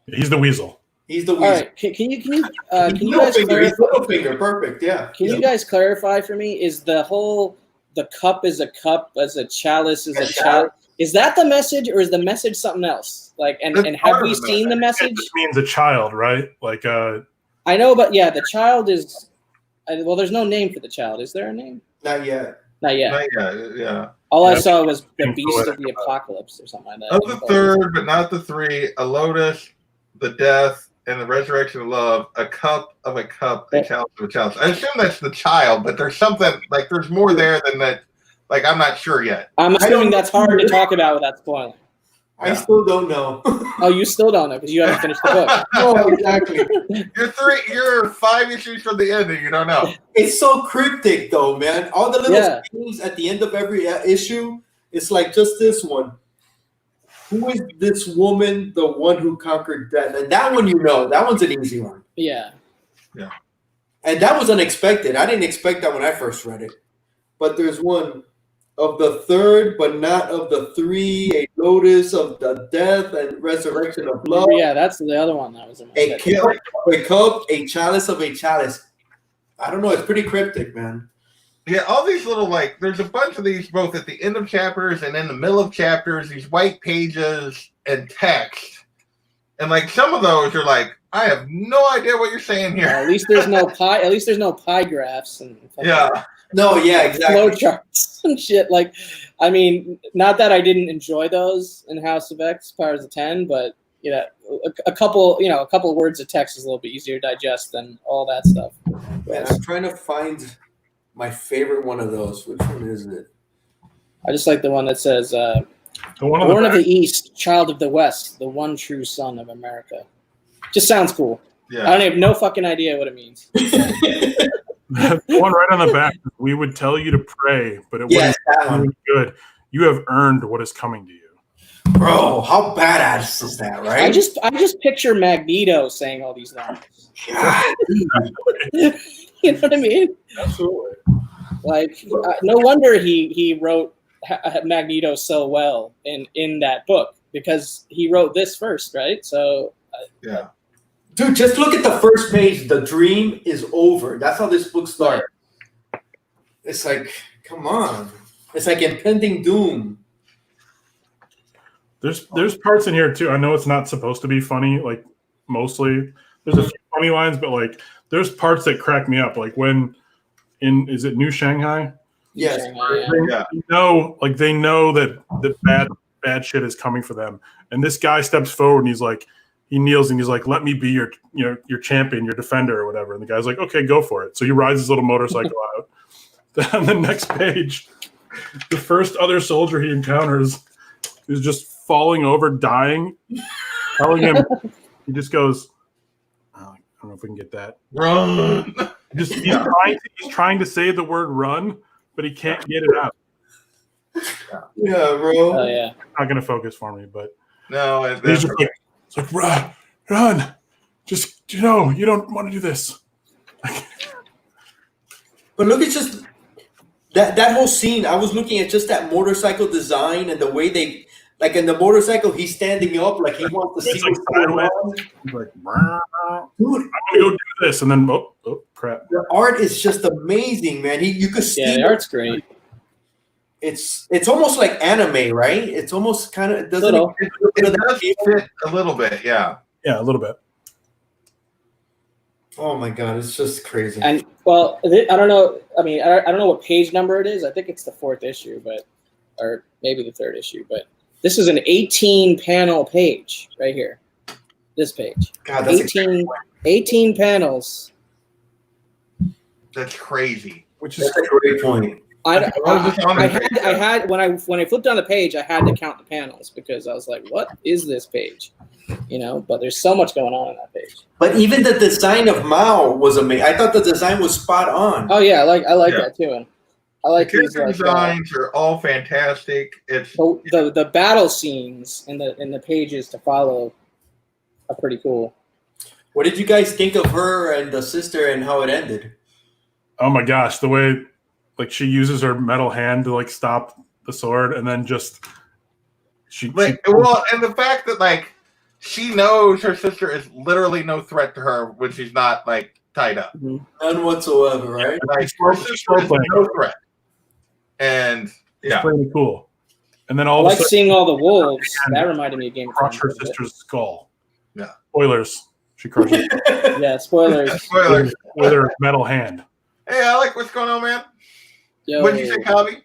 he's the weasel. He's the weasel. All right, can you guys clarify? Littlefinger, perfect. Yeah. Can you guys clarify for me? Is the cup is a cup as a chalice is a chalice? Is that the message, or is the message something else? Like, and That's have part we of the seen the It message? just means a child, right? Like I know, but yeah, the child is. Well, there's no name for the child. Is there a name? Not yet. Not yet. Yeah. All I Yeah. saw was the Info Beast it. of the Apocalypse or something like that. Of the third, but not the three, a lotus, the death, and the resurrection of love, a cup of a cup, a chalice of a chalice. I assume that's the child, but there's something like there's more there than that. Like I'm not sure yet. I'm assuming don't- that's hard to talk about without spoiling. I still don't know. Oh, you still don't know because you haven't finished the book. No, exactly. You're 5 issues from the end, and you don't know. It's so cryptic, though, man. All the little Yeah. things at the end of every issue, it's like just this one. Who is this woman, the one who conquered death? And that one, that one's an easy one. Yeah. And that was unexpected. I didn't expect that when I first read it. But there's one of the third, but not of the three, a lotus of the death and resurrection of love. Yeah, that's the other one that was in my A head. cup of a cup, a chalice of a chalice. I don't know. It's pretty cryptic, man. Yeah, all these little there's a bunch of these both at the end of chapters and in the middle of chapters. These white pages and text, and some of those are like, I have no idea what you're saying here. At least there's no pie. At least there's no pie graphs and Yeah. No, yeah, exactly. flow charts and shit. I mean, not that I didn't enjoy those in House of X, Powers of 10, but a couple words of text is a little bit easier to digest than all that stuff. Man, I'm trying to find my favorite one of those. Which one is it? I just like the one that says, the one on "Born the of the East, child of the West, the one true son of America." Just sounds cool. Yeah. I don't have no fucking idea what it means. the one right on the back. We would tell you to pray, but it Yes, wouldn't that one. be good. You have earned what is coming to you. Bro, how badass is that, right? I just picture Magneto saying all these lines. God. You know what I mean? Absolutely. No wonder he wrote Magneto so well in that book, because he wrote this first, right? So Yeah. Dude, just look at the first page. The dream is over. That's how this book starts. It's like, come on. It's like impending doom. There's parts in here too. I know it's not supposed to be funny, mostly. There's a few funny lines, but there's parts that crack me up. Like when is it New Shanghai? Yes. Yeah. They know that bad shit is coming for them. And this guy steps forward and he kneels and he's like, let me be your champion, your defender or whatever. And the guy's like, okay, go for it. So he rides his little motorcycle out. Then on the next page, the first other soldier he encounters is just falling over, dying, telling him, he just goes, I don't know if we can get that. Run. He's trying to say the word run, but he can't get it out. Yeah, bro. Oh yeah. Not going to focus for me, but No, he's that's just it's like, run. Just, you don't want to do this. But look at just that whole scene. I was looking at just that motorcycle design and the way they, in the motorcycle, he's standing up like he wants to It's see like what's going sideways. on. He's like, Dude, I'm gonna go do this, and then oh crap. the art is just amazing, man. You could see Yeah, the art's great. it's almost like anime, right? It's almost kind of doesn't Little. it does fit a little bit. Yeah. Yeah, a little bit. Oh my god, it's just crazy. And I don't know. I mean, I don't know what page number it is. I think it's the 4th issue, or maybe the 3rd issue. But this is an 18-panel page right here. This page. God, that's 18 panels. That's crazy. Which is a great point. I I had when I flipped on the page, I had to count the panels because I was like, "What is this page?" But there's so much going on that page. But even the design of Mao was amazing. I thought the design was spot on. Oh yeah, I like Yeah. that too. And I like these Character designs are all fantastic. It's the battle scenes in the pages to follow are pretty cool. What did you guys think of her and the sister and how it ended? oh my gosh, the way she uses her metal hand to stop the sword, and then just and the fact that she knows her sister is literally no threat to her when she's not tied up. None whatsoever, right? Her sister is no threat. And it's pretty cool. And then I all of a like sudden, seeing all the wolves. That reminded me of Game of crush Thrones. her a bit. sister's skull. Yeah. Spoilers. She crushes Yeah, spoilers. Spoilers. with her metal hand. Hey, Alec, what's going on, man? Yo, What did you say, Cobby?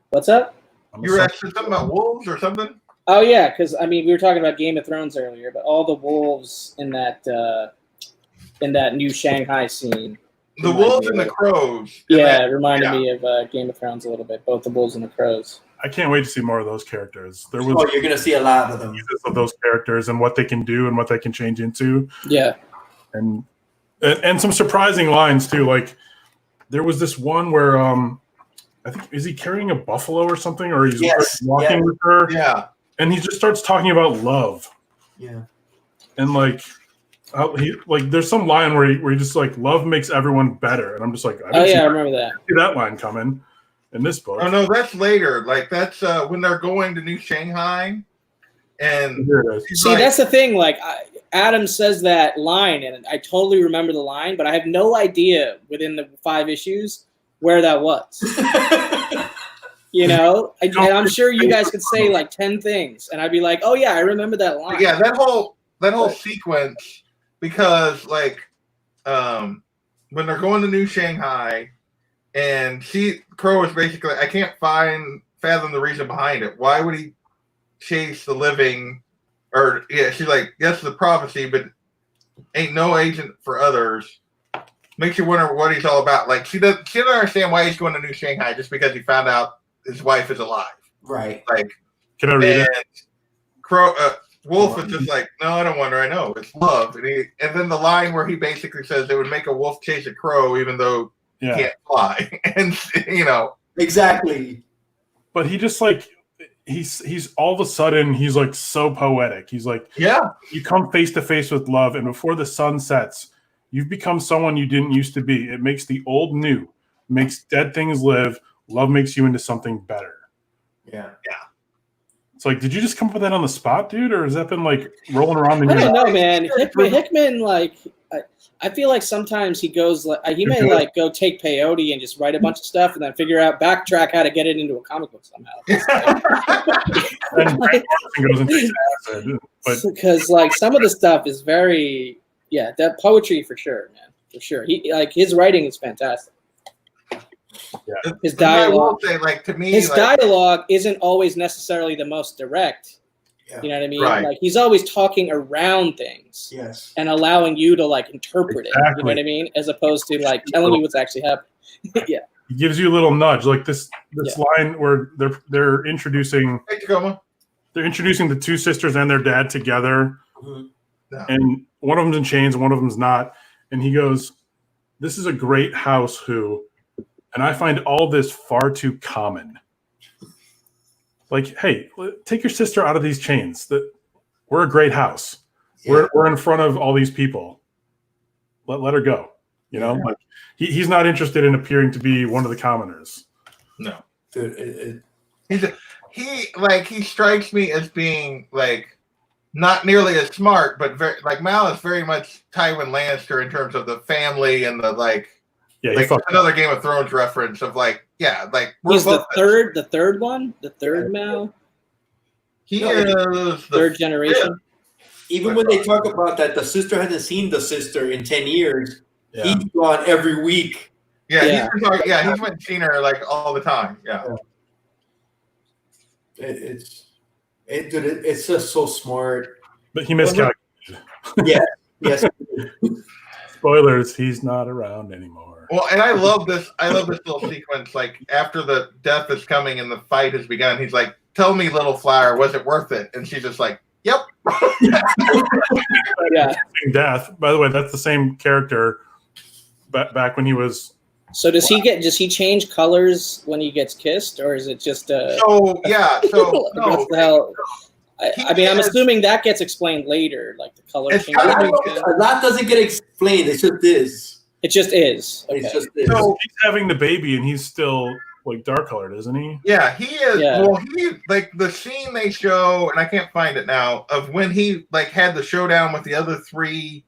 what's up? I'm You were a asking something about wolves or something? Oh yeah, because I mean we were talking about Game of Thrones earlier, but all the wolves in that new Shanghai scene. The reminded wolves me and the of- crows. Yeah, it reminded yeah. me of Game of Thrones a little bit. Both the wolves and the crows. I can't wait to see more of those characters. There was Oh, you're gonna see a lot of them. pieces of those characters and what they can do and what they can change into, Yeah. and some surprising lines too. Like there was this one where I think is he carrying a buffalo or something, or he's Yes, walking yeah. with her, Yeah. and he just starts talking about love Yeah. and like. There's some line where he just like love makes everyone better, and I'm just like, I Oh didn't yeah, I remember that. see that line coming in this book. Oh, no, that's later. Like, that's when they're going to New Shanghai. And Here it is. he's See, like, that's the thing. Like Adam says that line, and I totally remember the line, but I have no idea within the 5 issues where that was. You know, and I'm sure you guys could say like 10 things, and I'd be like, "Oh yeah, I remember that line." yeah, that whole sequence, because like when they're going to New Shanghai, and Crow is basically, I can't fathom the reason behind it. Why would he chase the living? Or yeah, she's like, yes, the prophecy, but ain't no agent for others. Makes you wonder what he's all about. Like she doesn't understand why he's going to New Shanghai just because he found out his wife is alive. Right. Like, Can I read it? and Wolf is just like, no, I don't want her. I know it's love. And then the line where he basically says it would make a wolf chase a crow even though he Yeah, can't fly. And Exactly. but he just like he's all of a sudden he's like so poetic. He's like, yeah, you come face to face with love, and before the sun sets, you've become someone you didn't used to be. It makes the old new, makes dead things live. Love makes you into something better. Yeah. It's like, did you just come up with that on the spot, dude, or has that been like rolling around in I your don't know, man. Hickman, like, I feel like sometimes he goes like he may like go take peyote and just write a bunch of stuff and then backtrack how to get it into a comic book somehow. and Grant Morrison goes and takes acid, but Because like some of the stuff is very, that poetry for sure, man, for sure. He like his writing is fantastic. His dialogue, I will say, like, to me, his like, dialogue isn't always necessarily the most direct. Yeah. You know what I mean? Right. Like he's always talking around things Yes. and allowing you to like interpret it. You know Exactly. what I mean? As opposed to like telling you what's actually happening. he gives you a little nudge, like this line where they're introducing hey, Tacoma. the two sisters and their dad together, Mhm. Yeah. and one of them's in chains and one of them's not, and he goes, "This is a great house, who, and I find all this far too common." Like, hey, take your sister out of these chains. That we're a great house. Yeah. We're in front of all these people. Let her go. You know, like he's not interested in appearing to be one of the commoners. No. Dude, He strikes me as being like not nearly as smart, but very like Mal is very much Tywin Lannister in terms of the family and the like Yeah, he like fucked up. another Game of Thrones reference of like, yeah, like we're He's the both third one, the third Mal, he No, is the third generation. even when they talk about that, the sister hasn't seen the sister in 10 years. Yeah. He's gone every week. Yeah, Yeah. he's been talking, he's went and seen her like all the time. Yeah. It's just so smart. But he miscalculated. Yes. Spoilers, he's not around anymore. Well, and I love this little sequence. Like after the death is coming and the fight has begun, he's like, "Tell me, little flower, was it worth it?" And she's just like, "Yep." Yeah. Death. By the way, that's the same character back when he was. So does he change colors when he gets kissed, or is it just So yeah, so no, what the hell? I mean, I'm assuming that gets explained later, like the color It's change. kind of- A lot doesn't get explained. It's just this. It just is. Okay. It's just this. so He's having the baby and he's still like dark colored, isn't he? yeah, he is. Yeah. Well, he like the scene they show, and I can't find it now, of when he like had the showdown with the other 3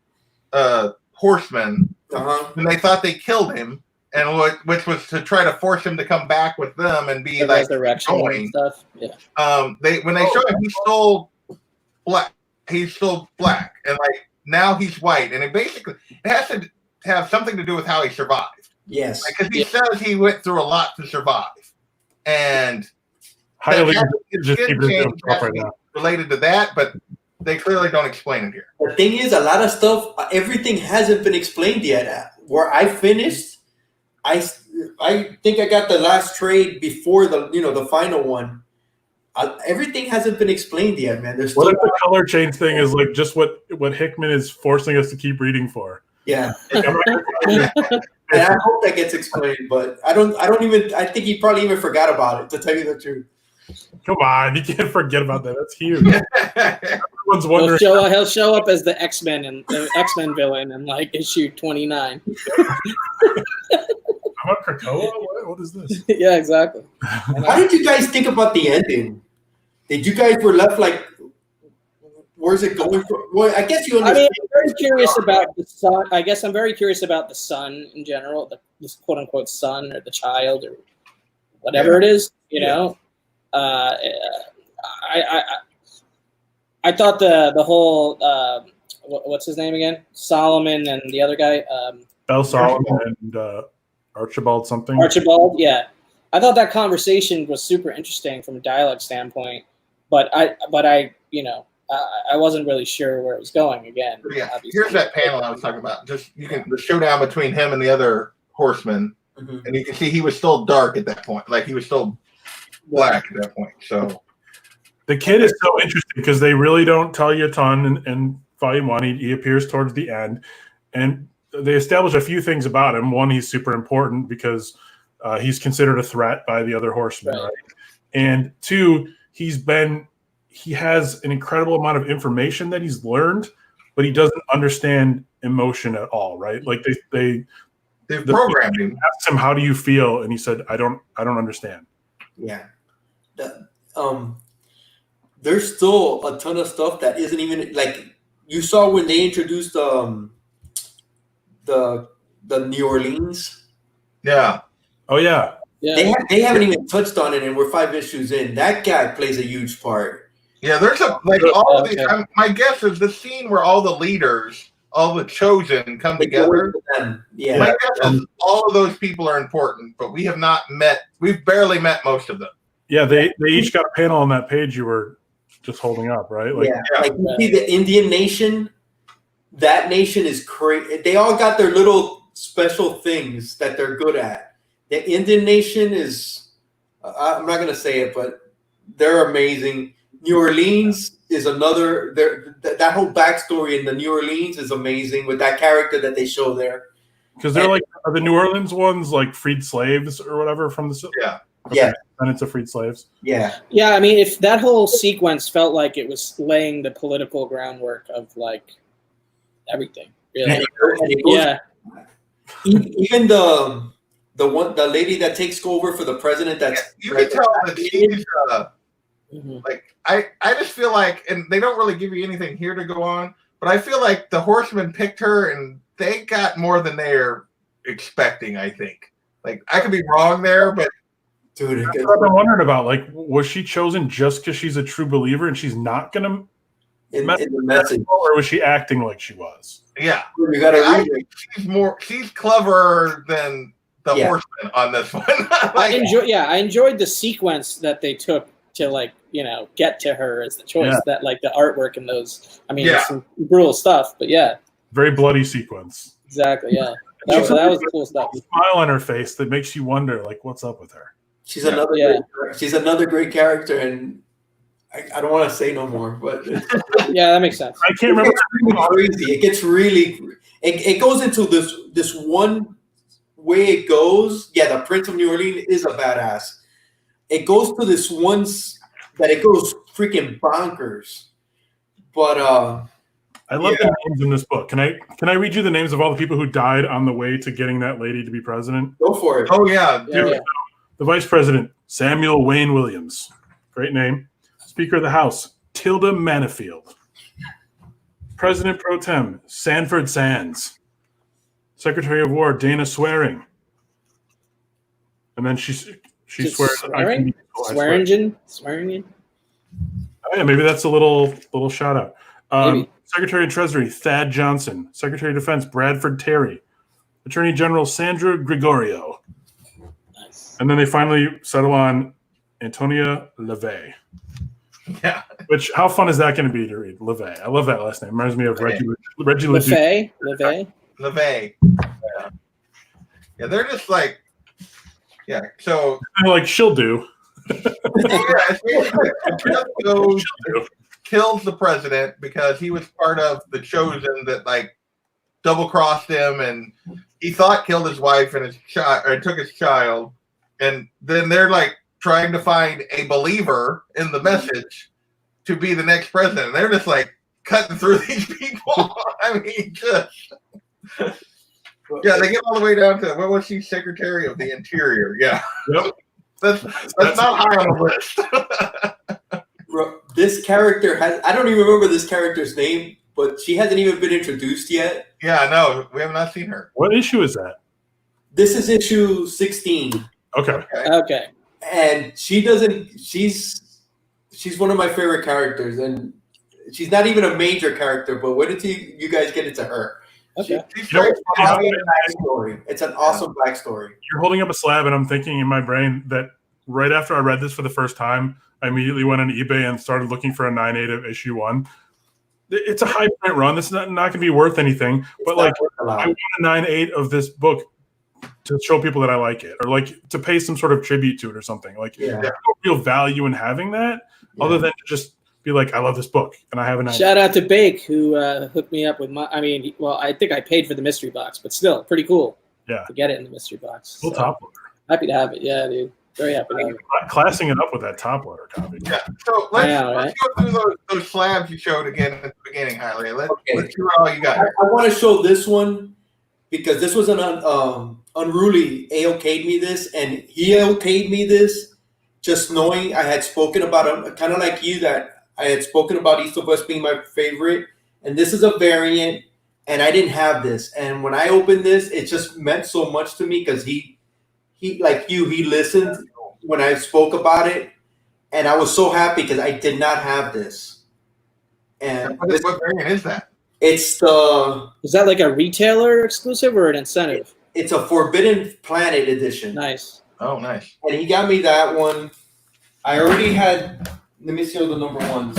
horsemen, Uh-huh. and they thought they killed him, and which was to try to force him to come back with them and be The like resurrection going. and stuff. Yeah. When they showed him, he's still black. He's still black, and like now he's white, and it basically has to have something to do with how he survived. Yes. Because he says he went through a lot to survive, and Highly his just skin keep it change to has himself to right be now. related to that, but they clearly don't explain it here. The thing is, a lot of stuff, everything hasn't been explained yet. Where I finished, I think I got the last trade before the final one. Everything hasn't been explained yet, man. There's still What if the color change thing is like just what Hickman is forcing us to keep reading for? yeah. And I hope that gets explained, but I think he probably even forgot about it, to tell you the truth. Come on, you can't forget about that. That's huge. Everyone's wondering. He'll show up as the X-Men and the X-Men villain in like issue 29. I'm a Krakoa? What is this? Yeah, exactly. How did you guys think about the ending? Did you guys were left like, where's it going for? Well, I guess you I understand. mean, I'm very curious about the son. I guess I'm very curious about the son in general, this quote unquote son or the child or whatever it is. You know, I thought the whole what's his name again? Solomon and the other guy. Bell Solomon and Archibald something. Archibald, yeah. I thought that conversation was super interesting from a dialogue standpoint, but I wasn't really sure where it was going again. Yeah, obviously. here's that panel I was talking about. Just the showdown between him and the other horseman, and you can see he was still dark at that point, like he was still black at that point. So The kid is so interesting because they really don't tell you a ton in Volume 1. He appears towards the end, and they establish a few things about him. One, he's super important because he's considered a threat by the other horsemen, right? And two, he has an incredible amount of information that he's learned, but he doesn't understand emotion at all, right? Like they've programmed him. Asked him, "How do you feel?" And he said, "I don't understand." Yeah. There's still a ton of stuff that isn't even like you saw when they introduced the New Orleans. Yeah. Oh yeah. Yeah. They haven't even touched on it, and we're 5 issues in. That guy plays a huge part. Yeah, there's all of these. My guess is the scene where all the leaders, all the chosen, come together. Yeah. My guess is all of those people are important, but we have not met. We've barely met most of them. Yeah, they each got a panel on that page you were just holding up, right? Like, like you see the Indian nation. That nation is crazy. They all got their little special things that they're good at. The Indian nation is, I'm not going to say it, but they're amazing. New Orleans is another, that whole backstory in the New Orleans is amazing with that character that they show there. Because they're are the New Orleans ones like freed slaves or whatever from the descendants of freed slaves. Yeah. Yeah, I mean, if that whole sequence felt like it was laying the political groundwork of like everything, really. Yeah. Even the lady that takes over for the president, you can tell that she's like I just feel like, and they don't really give you anything here to go on, but I feel like the horsemen picked her and they got more than they're expecting. I think, like, I could be wrong there, but dude, that's what I'm wondering about. Like, was she chosen just because she's a true believer and she's not gonna in the message, or was she acting like she was? Yeah, you gotta read it. She's cleverer than the horseman on this one. I enjoyed the sequence that they took to, like, you know, get to her as the choice. That, like, the artwork and those. I mean, some brutal stuff, but very bloody sequence. Exactly. Yeah, that was cool stuff. A smile on her face that makes you wonder, like, what's up with her? She's another great character, and I don't want to say no more, but yeah, that makes sense. I can't remember. Really crazy. It gets really. It goes into this one way it goes. Yeah, the Prince of New Orleans is a badass. It goes to this once that it goes freaking bonkers. But I love the names in this book. Can I read you the names of all the people who died on the way to getting that lady to be president? Go for it. Oh yeah, yeah. The vice president, Samuel Wayne Williams, great name. Speaker of the House, Tilda Manifield. President pro tem, Sanford Sands. Secretary of War, Dana Swearing. and then she Just swears that I can be useful. I swear. Swearingen. Oh, yeah, maybe that's a little shout out. Maybe. Secretary of Treasury Thad Johnson, Secretary of Defense Bradford Terry, Attorney General Sandra Gregorio, Nice. and then they finally settle on Antonia LaVey. Yeah. Which, how fun is that going to be to read? LaVey. I love that last name. Reminds me of Reggie Ledoux. LaVey. LaVey. Yeah, they're just like, yeah. So Like, she'll do. Trump goes, kills the president because he was part of the chosen that like double crossed him, and he thought killed his wife and his child, or took his child, and then they're like trying to find a believer in the message to be the next president. They're just like cutting through these people. I mean, just yeah, they get all the way down to what was she, Secretary of the Interior? Yeah, Yep. that's not high on the list. Bro, this character I don't even remember this character's name, but she hasn't even been introduced yet. Yeah, no, we have not seen her. What issue is that? This is issue 16. Okay. Okay. And she's one of my favorite characters, and she's not even a major character, but when did you guys get into her? Okay. She's You know very what's funny. Backstory. It's an awesome backstory. You're holding up a slab, and I'm thinking in my brain that right after I read this for the first time, I immediately went on eBay and started looking for a 9/8 of issue 1. It's a high print run. This is not going to be worth anything, but like I want a 9/8 of this book to show people that I like it, or like to pay some sort of tribute to it or something. Like Yeah. there's no real value in having that, other than to just be like, I love this book and I have a 9/8. Shout out to Bake who hooked me up with my. I mean, well, I think I paid for the mystery box, but still, pretty cool. Yeah. To get it in the mystery box. Full So, top loader. happy to have it. Yeah, dude. Very happy to have it. Classing it up with that top loader copy. Yeah. So let's Yeah, go through those slabs you showed again at the beginning, Hailey. Let's see all you got. I want to show this one because this was an Unruly okayed me this, and he okayed me this just knowing I had spoken about him, kind of like you, that I had spoken about East of West being my favorite, and this is a variant, and I didn't have this, and when I opened this, it just meant so much to me because he like you, he listened when I spoke about it, and I was so happy because I did not have this. And What variant is that? it's the Is that like a retailer exclusive or an incentive? it's a Forbidden Planet edition. Nice. Oh, nice. And he got me that one. I already had. Let me see all the number ones.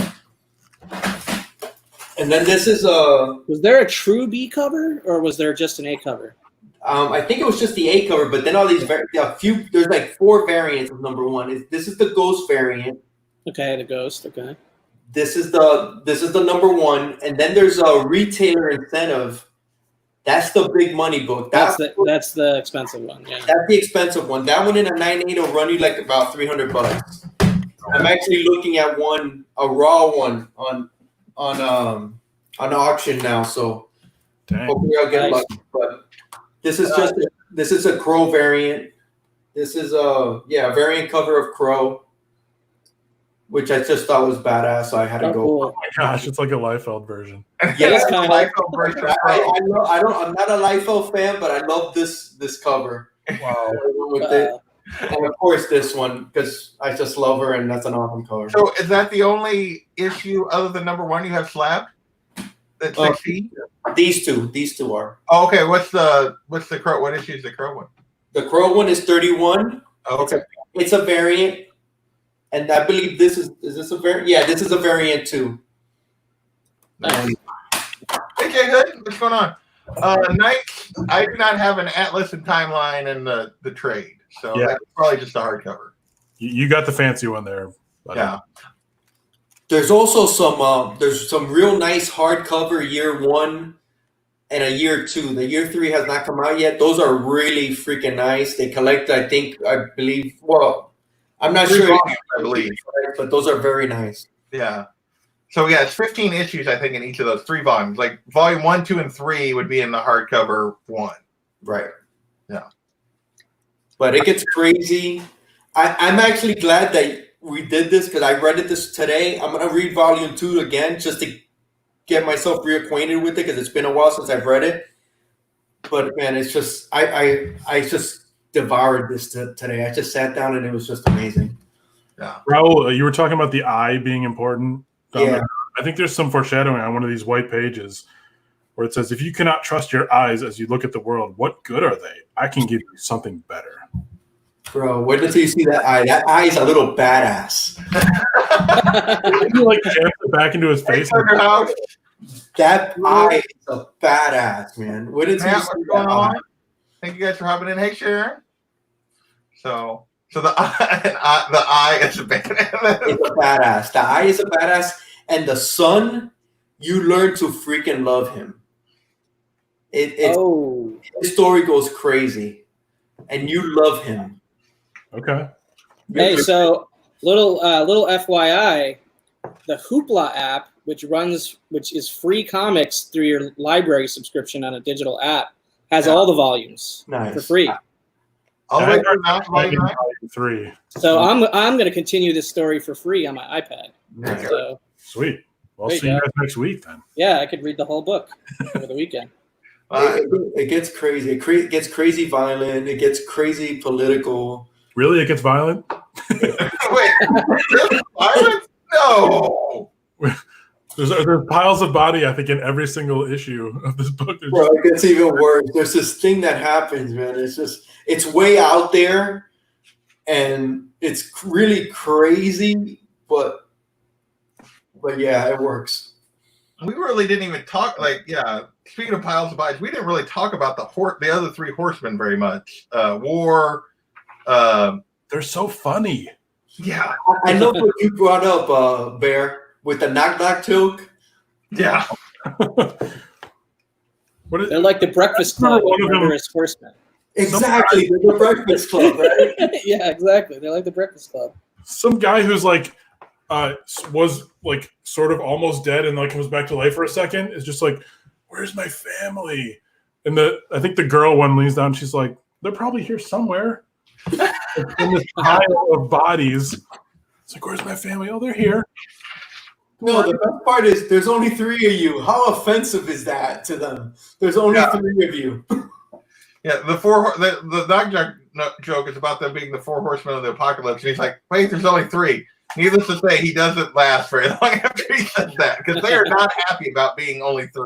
And then this is Was there a true B cover or was there just an A cover? I think it was just the A cover, but then all these there's like 4 variants of number 1. This is the Ghost variant. Okay, the Ghost. Okay. This is the number 1, and then there's a retailer incentive. That's the big money book. That's the expensive one. Yeah. That's the expensive one. That one in a 9/8 will run you like about $300. I'm actually looking at a raw one on auction now, so Dang. hopefully I'll get Nice. lucky. But this is a Crow variant. This is a variant cover of Crow, which I just thought was badass. So I had to Oh, go. cool. Oh my gosh, it's like a Liefeld version. Yeah, it's kinda- I'm not a Liefeld fan, but I love this cover. Wow. With it. And of course this one, because I just love her, and that's an awesome cover. So is that the only issue other than number 1 you have slabbed? That's 16? These two are. Oh, okay. What's the crow? What issue is the crow one? The Crow one is 31. Oh, okay. It's a variant, and I believe this is this a variant? Yeah, this is a variant too. Nice. Okay, good. What's going on? Knights, I do not have an Atlas and Timeline in the trade, so Yeah. that's probably just a hardcover. You got the fancy one there. buddy. Yeah. There's also some real nice hardcover year 1 and a year 2. The year 3 has not come out yet. Those are really freaking nice. They collect, I believe. Well, I'm not 3 sure, volumes, I believe. but those are very nice. Yeah. So yeah, it's 15 issues, I think, in each of those 3 volumes. Like volume 1, 2, and 3 would be in the hardcover 1. Right. Yeah. But it gets crazy. I'm actually glad that we did this because I read this today. I'm going to read volume 2 again just to get myself reacquainted with it because it's been a while since I've read it. But man, it's just I just devoured this today. I just sat down and it was just amazing. Yeah. Raul, you were talking about the eye being important. Yeah. I think there's some foreshadowing on one of these white pages where it says, if you cannot trust your eyes as you look at the world, what good are they? I can give you something better. Bro, wait until you see that eye. That eye is a little badass. He like jammed it back into his face. That eye is a badass, man. Wait until you Matt, see what's that going on? eye. Thank you guys for hopping in. Hey, Sharon. So the eye is a badass. It's a badass. The eye is a badass, and the son, you learn to freaking love him. His story goes crazy, and you love him. Okay. Hey, so little FYI, the Hoopla app, which is free comics through your library subscription on a digital app, has all the volumes for free. All the way through now, volume 3. So I'm going to continue this story for free on my iPad. nine. So Sweet. I'll Great, see you yeah. guys next week then. yeah, I could read the whole book over the weekend. It gets crazy. It gets crazy violent. It gets crazy political. Really? It gets violent? Wait, violence? No. There's piles of body, I think, in every single issue of this book. Bro, it gets even worse. There's this thing that happens, man. It's way out there, and it's really crazy, but yeah, it works. We really didn't even talk. Speaking of piles of bodies, we didn't really talk about the other three horsemen very much. War. They're so funny. Yeah. I know what you brought up, Bear, with the knock joke. Yeah. They're like the Breakfast Club of murderous horsemen. Exactly, the Breakfast Club, right? Yeah, exactly. They're like the Breakfast Club. Some guy who's like was like sort of almost dead and like comes back to life for a second is just like, where's my family? And I think the girl one leans down, she's like, they're probably here somewhere. In this pile of bodies. It's like, where's my family? Oh, they're here. No, the best part is there's only 3 of you. How offensive is that to them? There's only 3 of you. Yeah, the knock joke is about them being the 4 horsemen of the apocalypse, and he's like, wait, there's only 3. Needless to say, he doesn't last very long after he says that, because they are not happy about being only 3.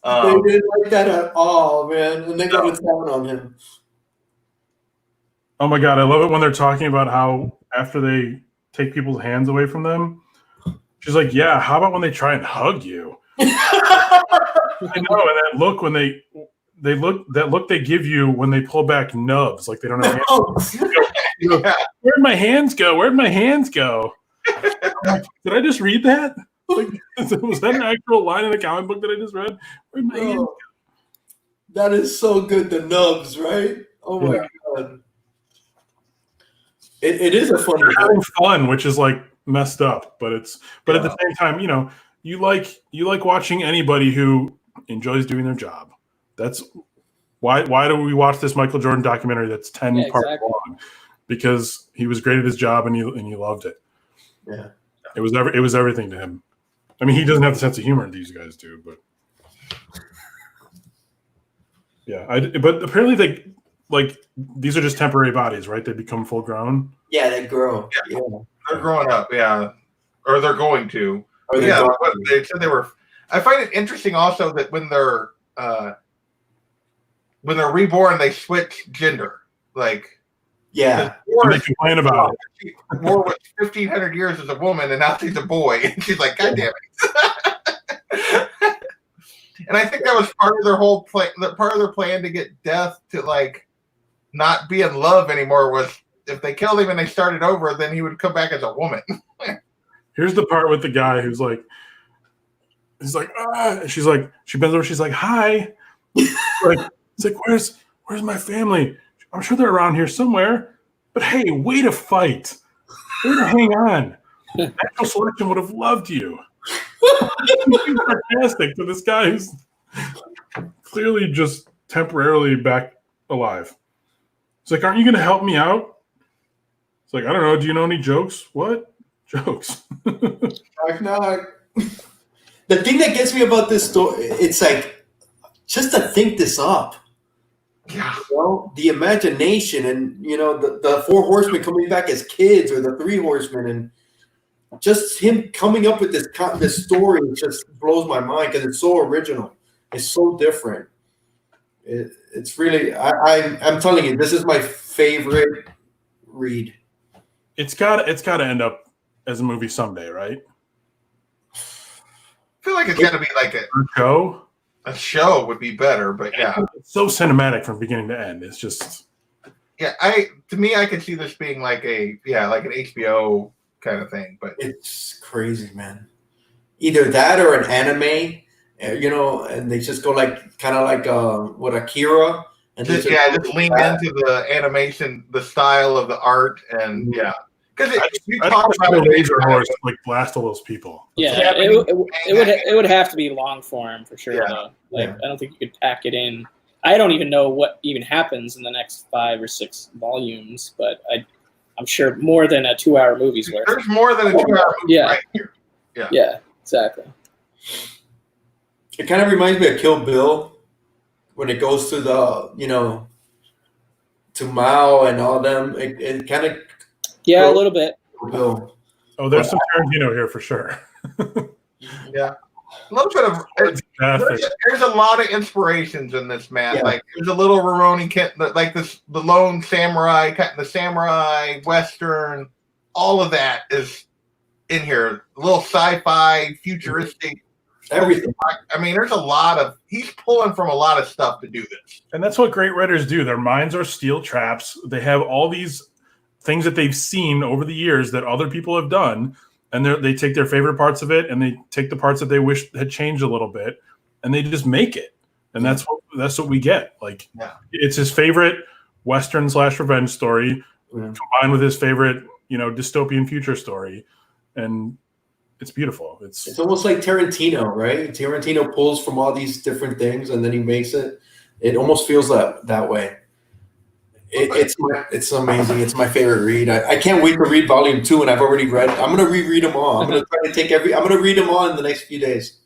They didn't like that at all, man. And they got it down on him. Oh my God, I love it when they're talking about how after they take people's hands away from them, she's like, yeah, how about when they try and hug you? I know, and that look when they look they give you when they pull back nubs, like they don't have hands. You go, where'd my hands go? Where'd my hands go? Did I just read that? Like, was that an actual line in the comic book that I just read? Where'd my hands go? That is so good, the nubs, right? Oh my God. It is a fun. They're having fun, which is like messed up, but at the same time, you like watching anybody who enjoys doing their job. That's why do we watch this Michael Jordan documentary that's 10 parts long? Because he was great at his job and you loved it. Yeah, it was everything to him. I mean, he doesn't have the sense of humor these guys do, but yeah. But apparently these are just temporary bodies, right? They become full grown. Yeah, they grow. Yeah. They're growing up, yeah, or they're going to. They said they were. I find it interesting also that when they're reborn, they switch gender. Like, yeah, they complain about it. War was 1,500 years as a woman, and now she's a boy, and she's like, God damn it. And I think that was part of their whole plan. Part of their plan to get Death to like not be in love anymore was if they killed him and they started over, then he would come back as a woman. Here's the part with the guy who's like, he's like, ah. She's like, she bends over, she's like, hi. It's like, where's my family? I'm sure they're around here somewhere. But hey, way to fight. Way to hang on. Natural selection would have loved you. He's sarcastic to this guy who's clearly just temporarily back alive. It's like, aren't you going to help me out? It's like, I don't know. Do you know any jokes? What? Jokes. Knock. The thing that gets me about this story, it's like, just to think this up. Yeah. Well, the imagination and the four horsemen coming back as kids or the three horsemen and just him coming up with this story just blows my mind because it's so original. It's so different. It's really I'm telling you, this is my favorite read. It's got to end up as a movie someday, right? I feel like it's got to be like A show. a show would be better, but yeah. It's so cinematic from beginning to end. It's just Yeah, to me, I could see this being like an HBO kind of thing, but It's crazy, man. Either that or an anime, and they just go like kind of like what Akira, and just lean into the animation, the style of the art, and yeah, because you I talk about the it, laser horse like blast all those people. Yeah, it would have to be long form for sure. Yeah. Though, I don't think you could pack it in. I don't even know what even happens in the next 5 or 6 volumes, but I'm sure more than a 2-hour movie's worth. There's more than a 2-hour movie right here. Yeah, exactly. It kind of reminds me of Kill Bill when it goes to the to Mao and all them. It kind of a little bit. Kill Bill. Oh, there's some Tarantino here for sure. Yeah. A little bit of there's a lot of inspirations in this, man. Yeah. Like there's a little Rurouni Kent, like the Lone Samurai, the Samurai Western, all of that is in here. A little sci-fi, futuristic, Everything. I mean, there's a lot of he's pulling from a lot of stuff to do this. And that's what great writers do. Their minds are steel traps. They have all these things that they've seen over the years that other people have done, and they take their favorite parts of it and they take the parts that they wish had changed a little bit, and they just make it. And that's what we get. Like it's his favorite Western / revenge story combined with his favorite, dystopian future story, and it's beautiful. It's almost like Tarantino, right? Tarantino pulls from all these different things and then he makes it. It almost feels that way. It's amazing. It's my favorite read. I can't wait to read volume 2, and I've already read. I'm gonna reread them all. I'm gonna try to take I'm gonna read them all in the next few days.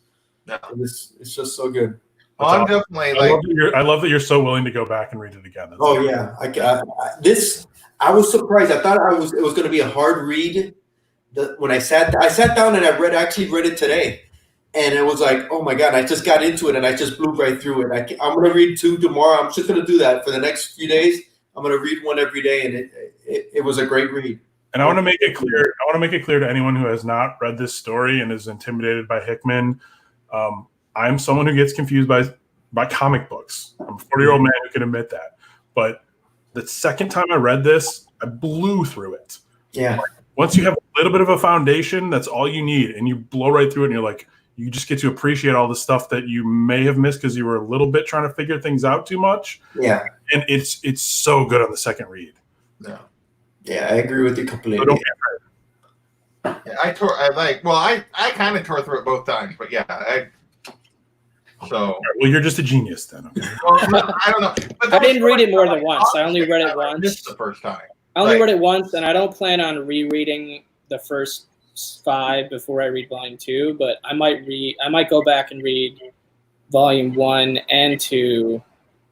Yeah. It's just so good. Well, I'm definitely I love that you're so willing to go back and read it again. That's great. Yeah, I was surprised. I thought it was going to be a hard read. When I sat down and I actually read it today, and it was like, oh my god! I just got into it and I just blew right through it. I'm going to read 2 tomorrow. I'm just going to do that for the next few days. I'm going to read 1 every day, and it was a great read. And I want to make it clear to anyone who has not read this story and is intimidated by Hickman. I'm someone who gets confused by comic books. I'm a 40-year-old man who can admit that. But the second time I read this, I blew through it. Yeah. Once you have a little bit of a foundation, that's all you need, and you blow right through it, and you're like, you just get to appreciate all the stuff that you may have missed because you were a little bit trying to figure things out too much. Yeah. And it's so good on the second read. Yeah, I agree with you completely. So don't get Yeah, I kind of tore through it both times, but yeah, well, you're just a genius then. Okay? Well, I don't know. But I didn't read it more than once. I only read it once. Just the first time. I only read it once, and I don't plan on rereading the first 5 before I read volume 2. But I might go back and read volume 1 and 2,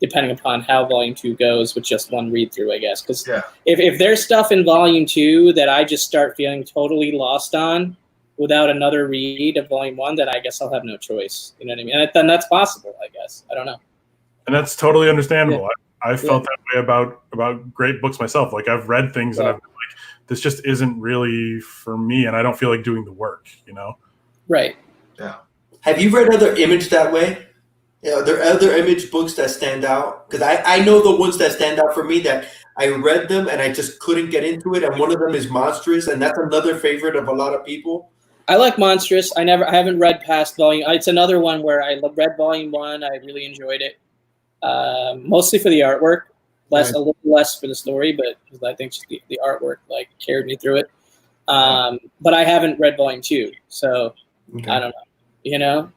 depending upon how volume 2 goes, with just one read through, I guess. Because if there's stuff in volume 2 that I just start feeling totally lost on without another read of volume 1, then I guess I'll have no choice. You know what I mean? And then that's possible, I guess. I don't know. And that's totally understandable. Yeah. I felt that way about great books myself. Like I've read things and I've been like, this just isn't really for me, and I don't feel like doing the work, Right. Yeah. Have you read other Image that way? Yeah, there are other Image books that stand out? Because I know the ones that stand out for me that I read them and I just couldn't get into it. And one of them is Monstrous, and that's another favorite of a lot of people. I like Monstrous. I haven't read past volume. It's another one where I read volume 1. I really enjoyed it, mostly for the artwork, a little less for the story, but I think just the artwork carried me through it. But I haven't read volume 2, so I don't know.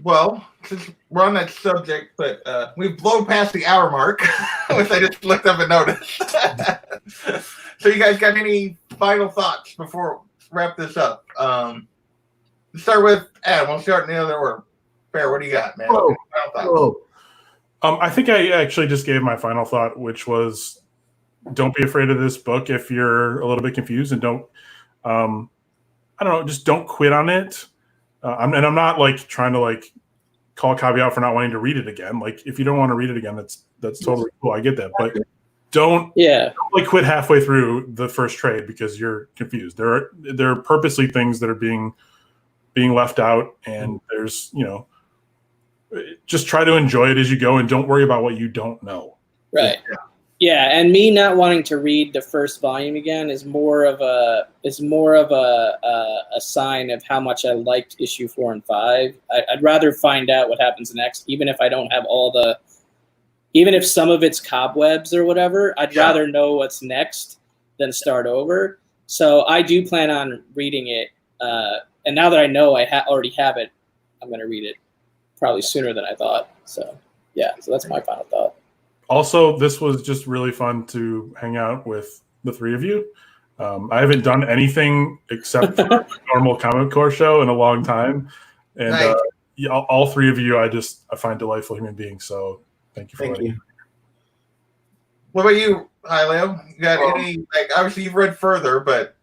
Well, since we're on that subject, but we've blown past the hour mark, which I just looked up and noticed. So you guys got any final thoughts before we wrap this up? Let's start with Adam. We'll start in the other order. Fair, what do you got, man? Oh, final thoughts? I think I actually just gave my final thought, which was, don't be afraid of this book if you're a little bit confused, and don't, I don't know, just don't quit on it. I'm not like trying to like call a caveat for not wanting to read it again. Like if you don't want to read it again, that's totally cool. I get that, but don't like quit halfway through the first trade because you're confused. There are purposely things that are being left out, and there's, you know, just try to enjoy it as you go and don't worry about what you don't know. Right. Yeah, and me not wanting to read the first volume again is more of a sign of how much I liked issue 4 and 5. I'd rather find out what happens next, even if I don't have even if some of it's cobwebs or whatever. I'd rather know what's next than start over. So I do plan on reading it, and now that I know I already have it, I'm going to read it probably sooner than I thought. So yeah, so that's my final thought. Also, this was just really fun to hang out with the three of you. I haven't done anything except for a normal Comic Core show in a long time. And Nice. All three of you, I find delightful human beings. So thank you for letting me. What about you, Hi Leo? You got any, like, obviously you've read further, but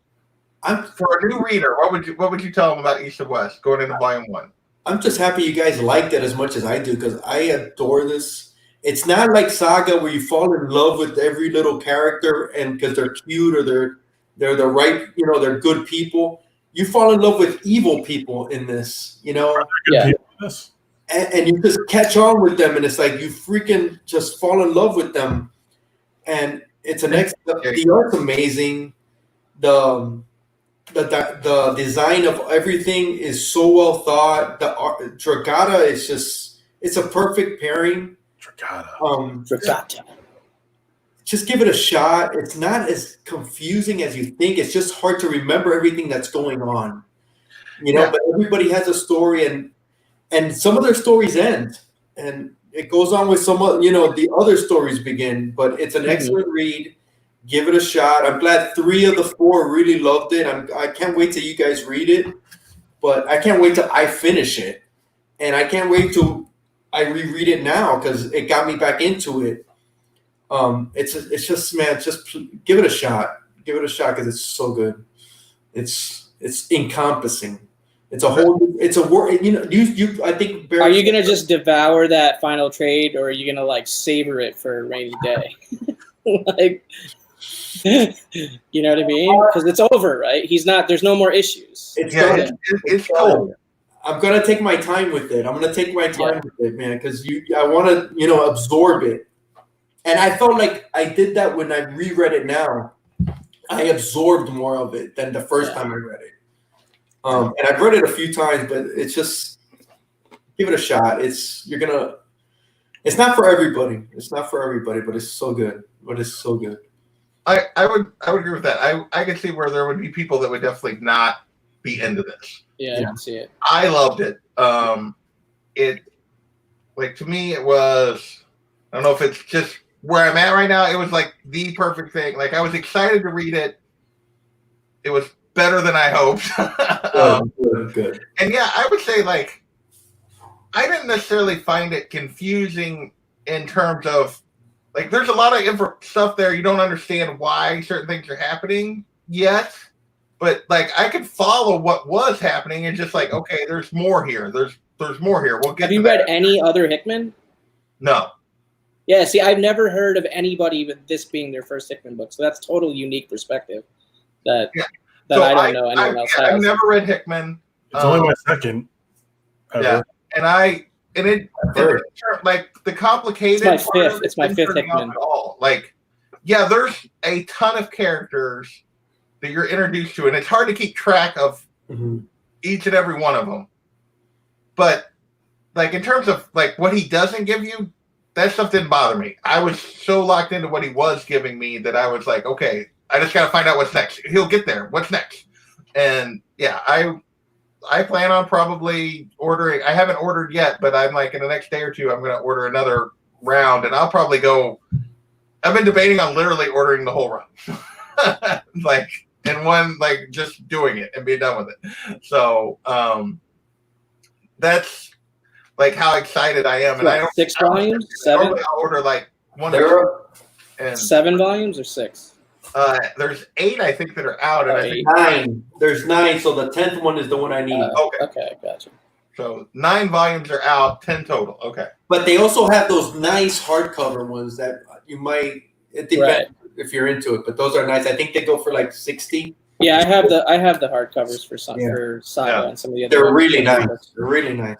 for a new reader, what would you tell them about East of West going into volume 1? I'm just happy you guys liked it as much as I do, because I adore this. It's not like Saga where you fall in love with every little character and because they're cute or they're the right, you know, they're good people. You fall in love with evil people in this, you know. Yeah. And you just catch on with them, and it's like you freaking just fall in love with them. And it's the art's amazing. The design of everything is so well thought. The art, Dragata is it's a perfect pairing. Dragata. Just give it a shot. It's not as confusing as you think. It's just hard to remember everything that's going on. You know, but everybody has a story, and some of their stories end, and it goes on with some of, you know, the other stories begin. But it's an excellent read. Give it a shot. I'm glad 3 of the 4 really loved it. I can't wait till you guys read it, but I can't wait till I finish it, and I can't wait till I reread it now because it got me back into it. It's just, man, just give it a shot. Give it a shot because it's so good. It's encompassing. It's a whole. It's a word. You know, you. I think. Barry, are you gonna just devour that final trade, or are you gonna like savor it for a rainy day? Like, you know what I mean? Because it's over, right? There's no more issues. It's done. It's cool. I'm gonna take my time with it. I'm gonna take my time with it, man, because I want to, you know, absorb it. And I felt like I did that when I reread it now. I absorbed more of it than the first time I read it. And I've read it a few times, but it's just give it a shot. It's not for everybody. It's not for everybody, but it's so good. I would agree with that. I could see where there would be people that would definitely not be into this. Yeah, I can see it. I loved it. It, like, to me, it was, I don't know if it's just where I'm at right now. It was like the perfect thing. Like, I was excited to read it. It was better than I hoped. Good. And yeah, I would say, like, I didn't necessarily find it confusing in terms of, like, there's a lot of stuff there. You don't understand why certain things are happening yet. But, like, I could follow what was happening and just like, okay, there's more here. There's more here. We'll get. Have you read any other Hickman? No. Yeah, see, I've never heard of anybody with this being their first Hickman book, so that's total unique perspective that So I don't know anyone else has. I've never read Hickman. It's only my second. Yeah, like the complicated. It's my fifth Hickman. At all. Like, yeah, there's a ton of characters that you're introduced to, and it's hard to keep track of each and every one of them. But, like, in terms of, like, what he doesn't give you, that stuff didn't bother me. I was so locked into what he was giving me that I was like, okay, I just got to find out what's next. He'll get there. What's next? And, yeah, I plan on probably ordering. I haven't ordered yet, but I'm like, in the next day or two, I'm going to order another round, and I'll probably go. I've been debating on literally ordering the whole run. Like, in one, like, just doing it and being done with it. So, that's like how excited I am. And I don't 6 volumes, 7, normally I'll order like one There or are two, and 7 volumes or 6. there's 8 I think that are out, and Oh, I think 9. There's 9, so the 10th one is the one I need. Okay, gotcha. so. 9 volumes are out, 10 total. Okay. But they also have those nice hardcover ones that you might. It depends if you're into it, but those are nice. I think they go for like 60. Yeah, I have the hardcovers for some Yeah. for Saga Yeah. and some of the other. They're really ones. nice. They're really nice.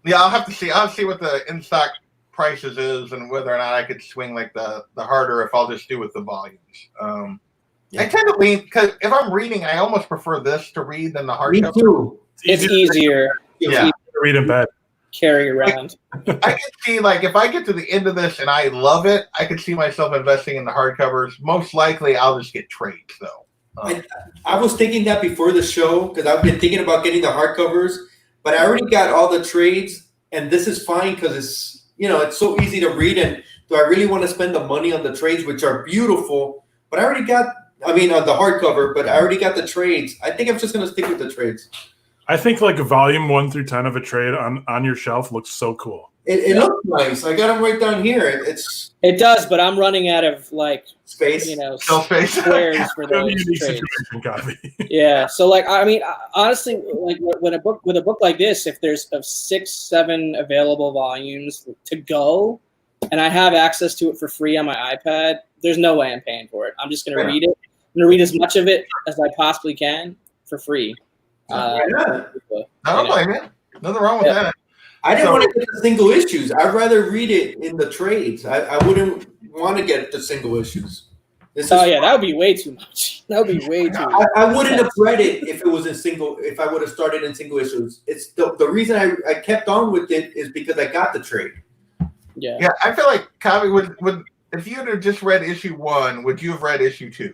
Yeah, I'll have to see. I'll see what the in stock prices is and whether or not I could swing like the harder if I'll just do with the volumes. I tend to lean because if I'm reading, I almost prefer this to read than the Me hardcover. too. It's easier Yeah. to Read in bed. carry around. I can see like if I get to the end of this and I love it, I could see myself investing in the hardcovers. Most likely, I'll just get trades though. I was thinking that before the show because I've been thinking about getting the hardcovers, but I already got all the trades, and this is fine because it's so easy to read. And do I really want to spend the money on the trades, which are beautiful? But I already got. I mean, on the hardcover, but I already got the trades. I think I'm just gonna stick with the trades. I think like volume 1 through 10 of a trade on your shelf looks so cool. It looks nice. I got them right down here. It's It does, but I'm running out of like space. Shelf space. squares for It's a those unique trades. situation, copy. Yeah, so like I mean, honestly, like with a book like this, if there's 6, 7 available volumes to go, and I have access to it for free on my iPad, there's no way I'm paying for it. I'm just gonna read it. I'm gonna read as much of it as I possibly can for free. Why not? I don't blame you. Nothing wrong with that. I didn't want to get the single issues. I'd rather read it in the trades. I wouldn't want to get the single issues. That would be way too much. That would be way too much. I wouldn't have read it if it was in single. If I would have started in single issues, it's the reason I kept on with it is because I got the trade. Yeah. Yeah, I feel like Kavi would if you had have just read issue 1, would you have read issue 2?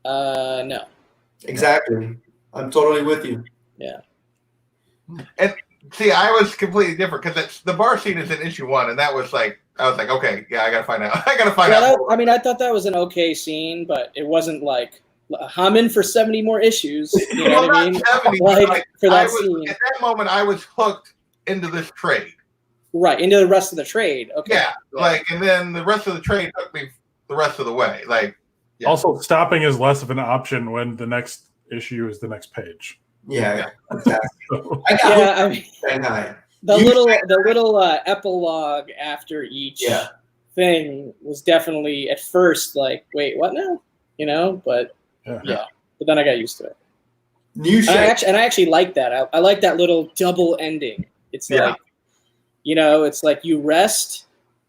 No. Exactly. I'm totally with you. Yeah. And see, I was completely different because the bar scene is in issue 1, and that was like I was like, okay, yeah, I gotta find out. I gotta find out. I mean, I thought that was an okay scene, but it wasn't like I'm in for 70 more issues. You know what I mean? 70, Like for that was, scene, at that moment, I was hooked into this trade. right? Into the rest of the trade. Okay. Yeah, like, and then the rest of the trade took me the rest of the way. Like, yeah. Also, stopping is less of an option when the next issue is the next page. Yeah, exactly. So, I got Yeah, I mean, Shanghai. the little epilogue after each Yeah. thing was definitely at first like, wait, what now? You know, but yeah. but then I got used to it. New And I shit. actually like that. I like that little double ending. It's Yeah. like, it's like you rest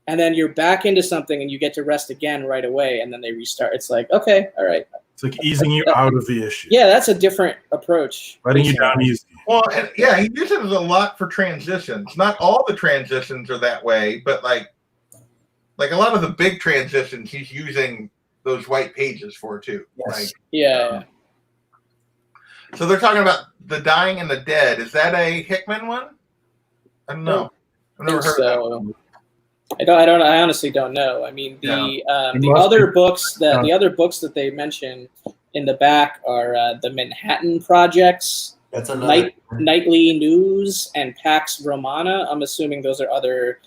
and then you're back into something and you get to rest again right away and then they restart. It's like, okay, all right. It's like easing you out of the issue. Yeah, that's a different approach. Letting you down easy. Well, and yeah, he uses it a lot for transitions. Not all the transitions are that way, but like a lot of the big transitions, he's using those white pages for too. Yes. Like, Yeah. so they're talking about the dying and the dead. Is that a Hickman one? I don't know. I've never heard of that one. I honestly don't know. I mean, It the must other be. books that they mention in the back are the Manhattan Projects, That's another. Nightly News, and Pax Romana. I'm assuming those are other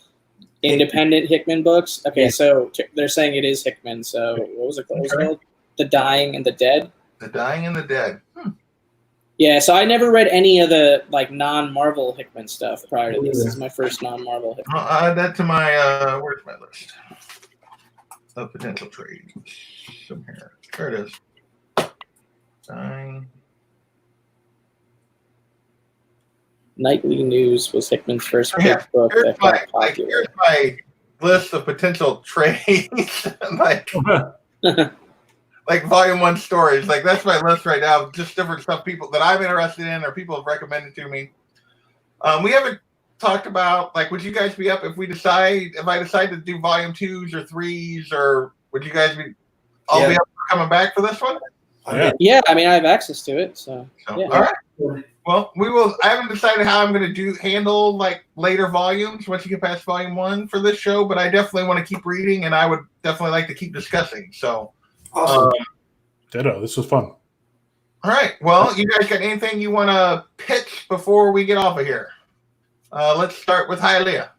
independent Hickman books. Okay, Yeah. so they're saying it is Hickman. So what was it called? The Dying and the Dead. The dying and the dead. Yeah, so I never read any of the like non-Marvel Hickman stuff prior to this. This is my first non-Marvel Hickman. I'll add that to my where's my list of potential trades? Somewhere. There it is. Dying. Nightly News was Hickman's first big Yeah, book Here's that my, got popular. here's my list of potential trades. like volume 1 stories. Like that's my list right now. Just different stuff people that I'm interested in or people have recommended to me. We haven't talked about like would you guys be up if I decide to do volume 2s or 3s, or would you guys be be up for coming back for this one? Yeah. Yeah, I mean I have access to it, so So, yeah. all right. Well, we will. I haven't decided how I'm going to handle like later volumes once you get past volume 1 for this show, but I definitely want to keep reading, and I would definitely like to keep discussing. So, Awesome. Ditto. This was fun. all right. Well, you guys got anything you want to pitch before we get off of here? Let's start with Hialeah.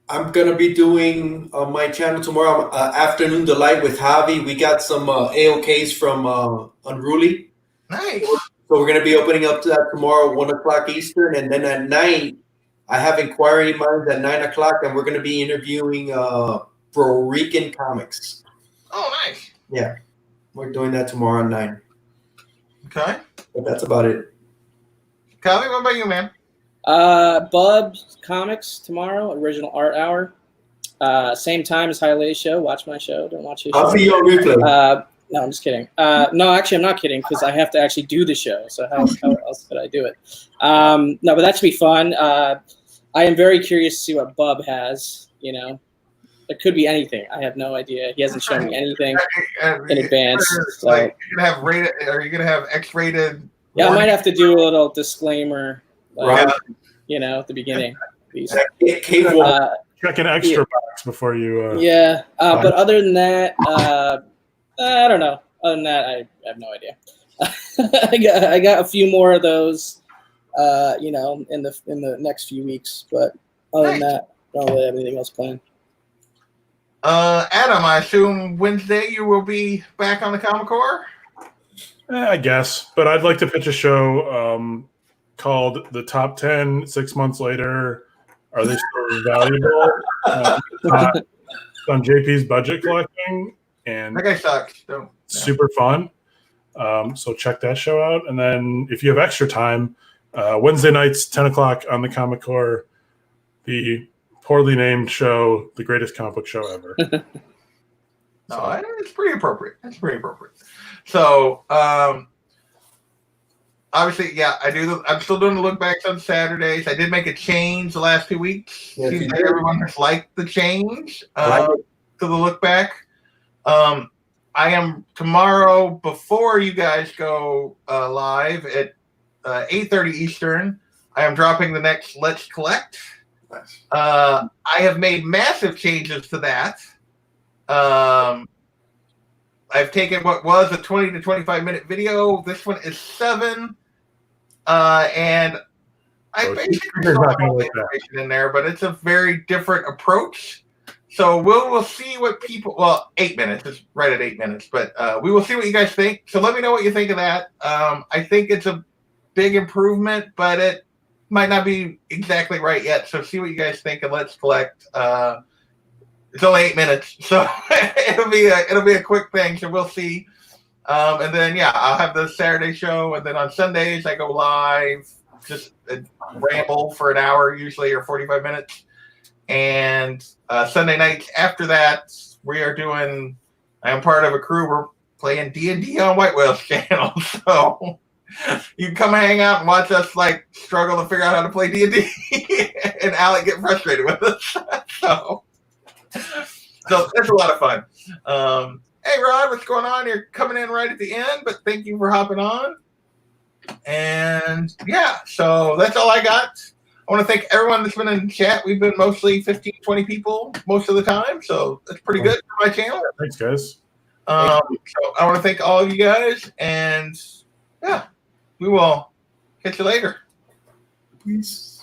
I'm gonna be doing on my channel tomorrow afternoon delight with Javi. We got some AOKs from Unruly, Nice. so we're gonna be opening up to that tomorrow, 1 o'clock Eastern, and then at night I have Inquiry Minds at 9 o'clock, and we're gonna be interviewing Puerto Rican comics. Oh, nice. Yeah, we're doing that tomorrow at 9. Okay. But that's about it. Calvin, what about you, man? Bub's Comics tomorrow, original art hour. Same time as Hialeah's show. Watch my show. Don't watch his I'll show. see you on replay. No, I'm just kidding. No, actually, I'm not kidding because I have to actually do the show. So how else could I do it? No, but that should be fun. I am very curious to see what Bub has. You know, it could be anything. I have no idea. He hasn't shown me anything in advance. So. Like, you're gonna have rated? Are you gonna have X-rated? Yeah, I might have to do a little disclaimer. Right. You know, at the beginning. Cable. Check an extra box before you. Yeah, but other than that, I don't know. Other than that, I have no idea. I got a few more of those, you know, in the next few weeks. But other than that, I don't really have anything else planned. Adam, I assume Wednesday you will be back on the Comic Core? I guess, but I'd like to pitch a show called The Top 10 6 months later. Are they still valuable? On JP's budget collecting, and That guy sucks. super fun. So check that show out. And then if you have extra time, Wednesday nights, 10 o'clock on the Comic Core, the poorly named show, the greatest comic book show ever. No, it's pretty appropriate. It's pretty appropriate. So, obviously, yeah, I'm still doing the look backs on Saturdays. I did make a change the last 2 weeks. Yes, Seems you like did. everyone has liked the change Like to the look back. I am tomorrow before you guys go live at 8:30 Eastern. I am dropping the next Let's Collect. I have made massive changes to that. I've taken what was a 20 to 25 minute video. This one is 7. And I basically There's saw not gonna all the look bad. information in there, but it's a very different approach. So we'll see what people. Well, 8 minutes is right at 8 minutes, but we will see what you guys think. So let me know what you think of that. I think it's a big improvement, but it might not be exactly right yet. So see what you guys think, and let's collect. It's only 8 minutes, so it'll be a quick thing. So we'll see. And then yeah, I'll have the Saturday show, and then on Sundays I go live, just ramble for an hour usually, or 45 minutes. And Sunday nights after that, we are doing. I am part of a crew. We're playing D&D on White Whale's channel, so you can come hang out and watch us like struggle to figure out how to play D&D, and Alec get frustrated with us. So it's a lot of fun. Hey Rod, what's going on? You're coming in right at the end, but thank you for hopping on. And yeah, so that's all I got. I want to thank everyone that's been in the chat. We've been mostly 15, 20 people most of the time, so that's pretty good for my channel. Thanks, guys. So I want to thank all of you guys, and yeah, we will catch you later. Peace.